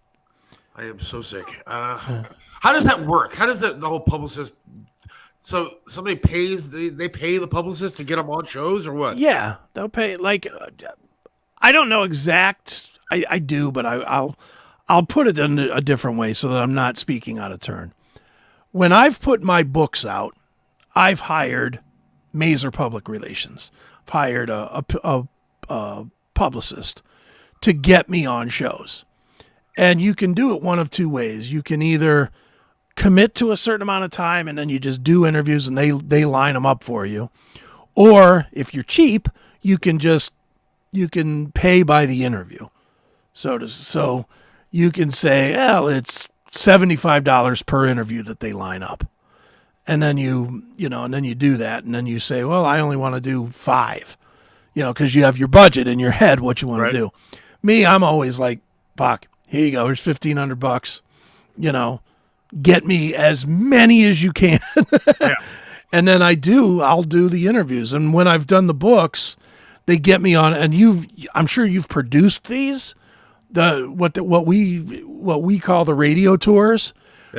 I am so sick. How does that work? How does the whole publicist... So somebody they pay the publicist to get them on shows or what? Yeah, they'll pay. Like, I don't know exact... I do, but I'll put it in a different way so that I'm not speaking out of turn. When I've put my books out, I've hired Mazer Public Relations. I've hired a publicist to get me on shows. And you can do it one of two ways. You can either commit to a certain amount of time and then you just do interviews and they line them up for you. Or if you're cheap, you can pay by the interview. So you can say, well, it's $75 per interview that they line up. And then you do that, and then you say, well, I only want to do 5, because you have your budget in your head what you want to do. Me, I'm always like, fuck, here you go, here's $1,500, get me as many as you can. Yeah. And then I'll do the interviews. And when I've done the books, they get me on, and I'm sure you've produced these, what we call the radio tours,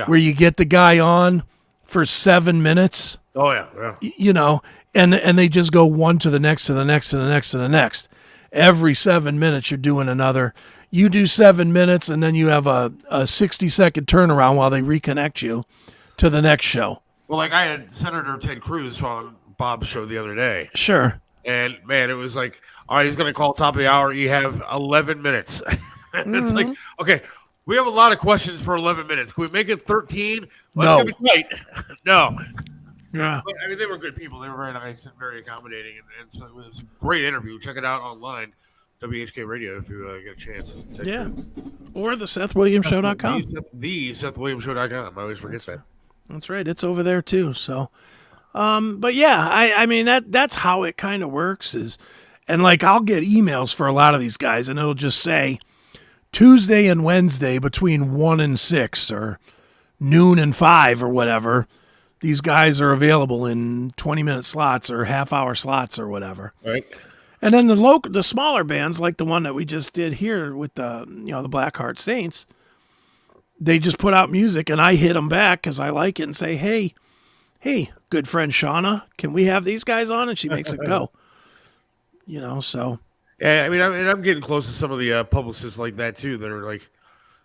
where you get the guy on for 7 minutes. Oh yeah. And they just go one to the next, to the next, to the next, to the next. Every 7 minutes, you're doing another. You do 7 minutes, and then you have a 60-second turnaround while they reconnect you to the next show. Well, like I had Senator Ted Cruz on Bob's show the other day. Sure. And man, it was like, all right, he's going to call top of the hour. You have 11 minutes. It's like, okay, we have a lot of questions for 11 minutes. Can we make it 13? Well, No. it's gonna be tight. No. Yeah. But, I mean, they were good people. They were very nice and very accommodating. And so it was a great interview. Check it out online, WHK Radio, if you get a chance. Yeah. Or the SethWilliamsShow.com. The SethWilliamsShow.com. I always forget that. That's right. It's over there too. So, but yeah, I mean, that's how it kind of works and like, I'll get emails for a lot of these guys and it'll just say Tuesday and Wednesday between 1 and 6 or noon and 5 or whatever. These guys are available in 20-minute slots or half-hour slots or whatever. Right. And then the smaller bands, like the one that we just did here with the Blackheart Saints, they just put out music, and I hit them back because I like it and say, hey, good friend Shauna, can we have these guys on? And she makes it go. So. Yeah, I mean, I'm getting close to some of the publicists like that too that are like,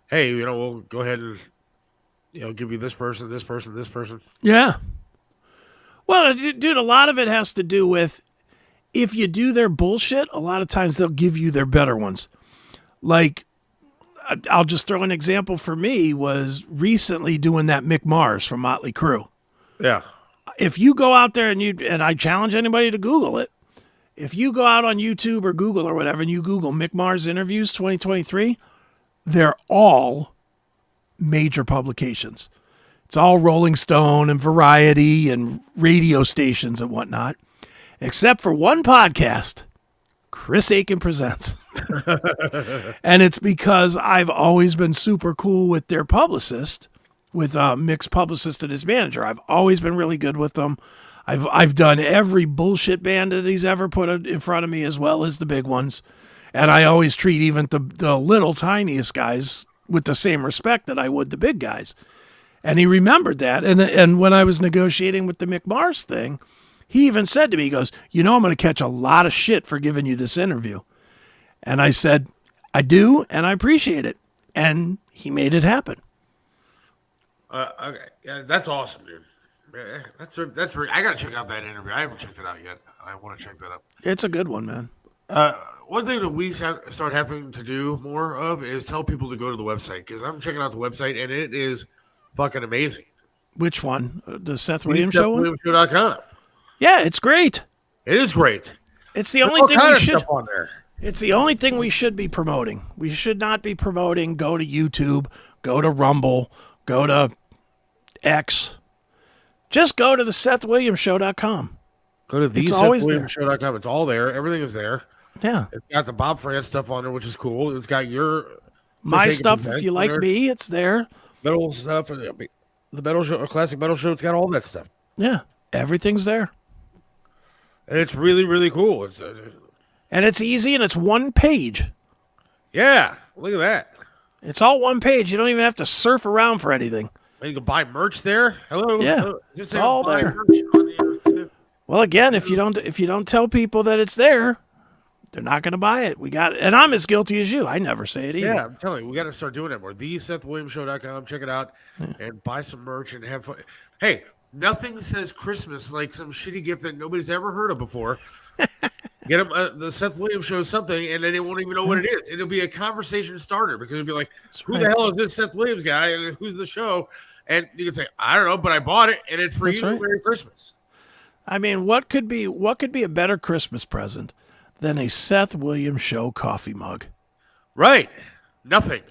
hey, we'll go ahead and give you this person, this person, this person. Yeah. Well, dude, a lot of it has to do with if you do their bullshit, a lot of times they'll give you their better ones. Like, I'll just throw an example for me was recently doing that Mick Mars from Motley Crue. Yeah. If you go out there and I challenge anybody to Google it, if you go out on YouTube or Google or whatever and you Google Mick Mars interviews 2023, they're all major publications. It's all Rolling Stone and Variety and radio stations and whatnot, except for one podcast, Chris Aiken Presents. And it's because I've always been super cool with their publicist, with Mick's publicist and his manager. I've always been really good with them. I've done every bullshit band that he's ever put in front of me as well as the big ones. And I always treat even the little tiniest guys with the same respect that I would the big guys. And he remembered that. And when I was negotiating with the Mick Mars thing, he even said to me, he goes, I'm going to catch a lot of shit for giving you this interview. And I said, I do, and I appreciate it. And he made it happen. Okay. Yeah, that's awesome, dude. Yeah, that's I got to check out that interview. I haven't checked it out yet. I want to check that out. It's a good one, man. One thing that we start having to do more of is tell people to go to the website, because I'm checking out the website, and it is fucking amazing. Which one? The Seth Williams Show one? SethWilliamsShow.com. Yeah, it's great. It is great. It's the only thing we should. On there. It's the only thing we should be promoting. We should not be promoting. Go to YouTube. Go to Rumble. Go to X. Just go to the SethWilliamsShow.com. Go to the SethWilliamsShow.com. It's all there. Everything is there. Yeah. It's got the Bob France stuff on there, which is cool. It's got my stuff. If you like me, it's there. Metal stuff. The metal show, classic metal show. It's got all that stuff. Yeah. Everything's there. And it's really, really cool. And it's easy, and it's one page. Yeah, look at that. It's all one page. You don't even have to surf around for anything. You can buy merch there. Hello. Yeah, hello. it's all there. Well, again, if you don't tell people that it's there, they're not going to buy it. And I'm as guilty as you. I never say it either. Yeah, I'm telling you, we got to start doing it more. TheSethWilliamsShow.com. Check it out and buy some merch and have fun. Hey. Nothing says Christmas like some shitty gift that nobody's ever heard of before. Get them the Seth Williams Show something, and then they won't even know what it is. It'll be a conversation starter because it'll be like, "Who the hell is this Seth Williams guy? And who's the show?" And you can say, "I don't know, but I bought it, and it's for you. Right. Merry Christmas." I mean, what could be a better Christmas present than a Seth Williams Show coffee mug? Right. Nothing.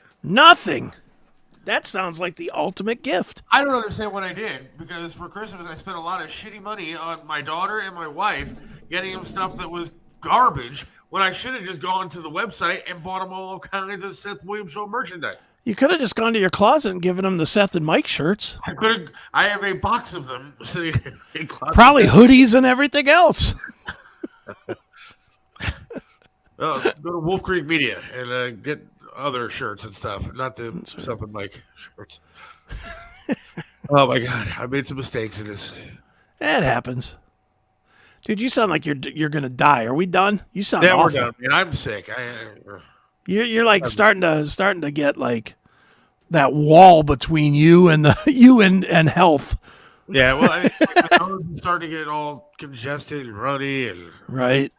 That sounds like the ultimate gift. I don't understand what I did, because for Christmas I spent a lot of shitty money on my daughter and my wife, getting them stuff that was garbage, when I should have just gone to the website and bought them all kinds of Seth Williams Show merchandise. You could have just gone to your closet and given them the Seth and Mike shirts. I have a box of them sitting in a closet. Probably hoodies and everything else. Go to Wolf Creek Media and get other shirts and stuff, not the Seth and Mike shirts. Oh my God, I made some mistakes in this. It happens. Dude, you sound like you're gonna die. Are we done? You sound awful. We're done. Man, I'm sick. You're like starting to get like that wall between you and and health. Yeah, well, I'm starting to get all congested and runny, and right.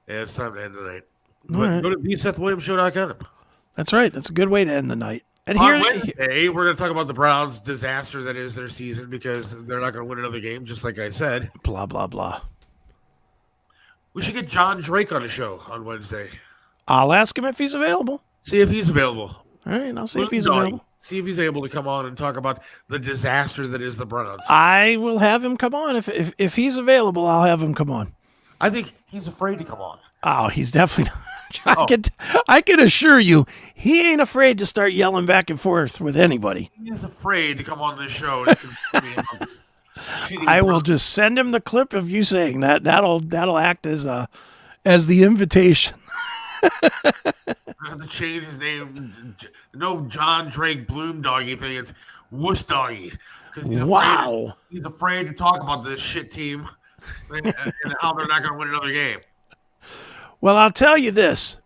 Yeah, it's time to end the night. But go to thesethwilliamsshow.com. That's right. That's a good way to end the night. And on Wednesday, we're going to talk about the Browns' disaster that is their season, because they're not going to win another game, just like I said. Blah blah blah. We should get John Drake on the show on Wednesday. I'll ask him if he's available. See if he's available. All right, I'll see if he's available. See if he's able to come on and talk about the disaster that is the Browns. I will have him come on. If he's available, I'll have him come on. I think he's afraid to come on. Oh, he's definitely not. I can assure you, he ain't afraid to start yelling back and forth with anybody. He's afraid to come on this show. I will just send him the clip of you saying that. That'll act as the invitation. I have to change his name. No John Drake Bloom Doggy thing. It's Wuss Doggy. Wow. He's afraid to talk about this shit team and how they're not going to win another game. Well, I'll tell you this.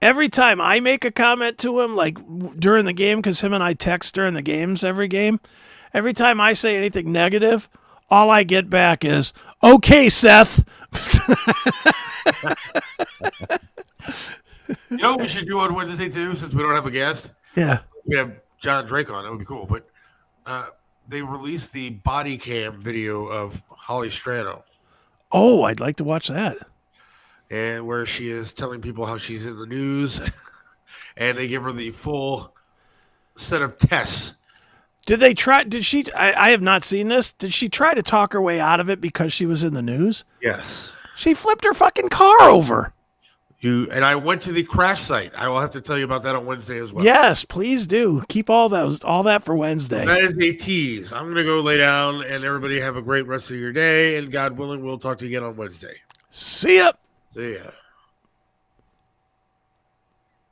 Every time I make a comment to him, like during the game, because him and I text during the games every game, every time I say anything negative, all I get back is, okay, Seth. You know what we should do on Wednesday, too, since we don't have a guest? Yeah. We have John Drake on. That would be cool. But they released the body cam video of Holly Strano. Oh, I'd like to watch that. And where she is telling people how she's in the news. And they give her the full set of tests. Did she, I have not seen this. Did she try to talk her way out of it because she was in the news? Yes. She flipped her fucking car over. And I went to the crash site. I will have to tell you about that on Wednesday as well. Yes, please do. Keep all that for Wednesday. That is a tease. I'm going to go lay down, and everybody have a great rest of your day. And God willing, we'll talk to you again on Wednesday. See ya. See ya.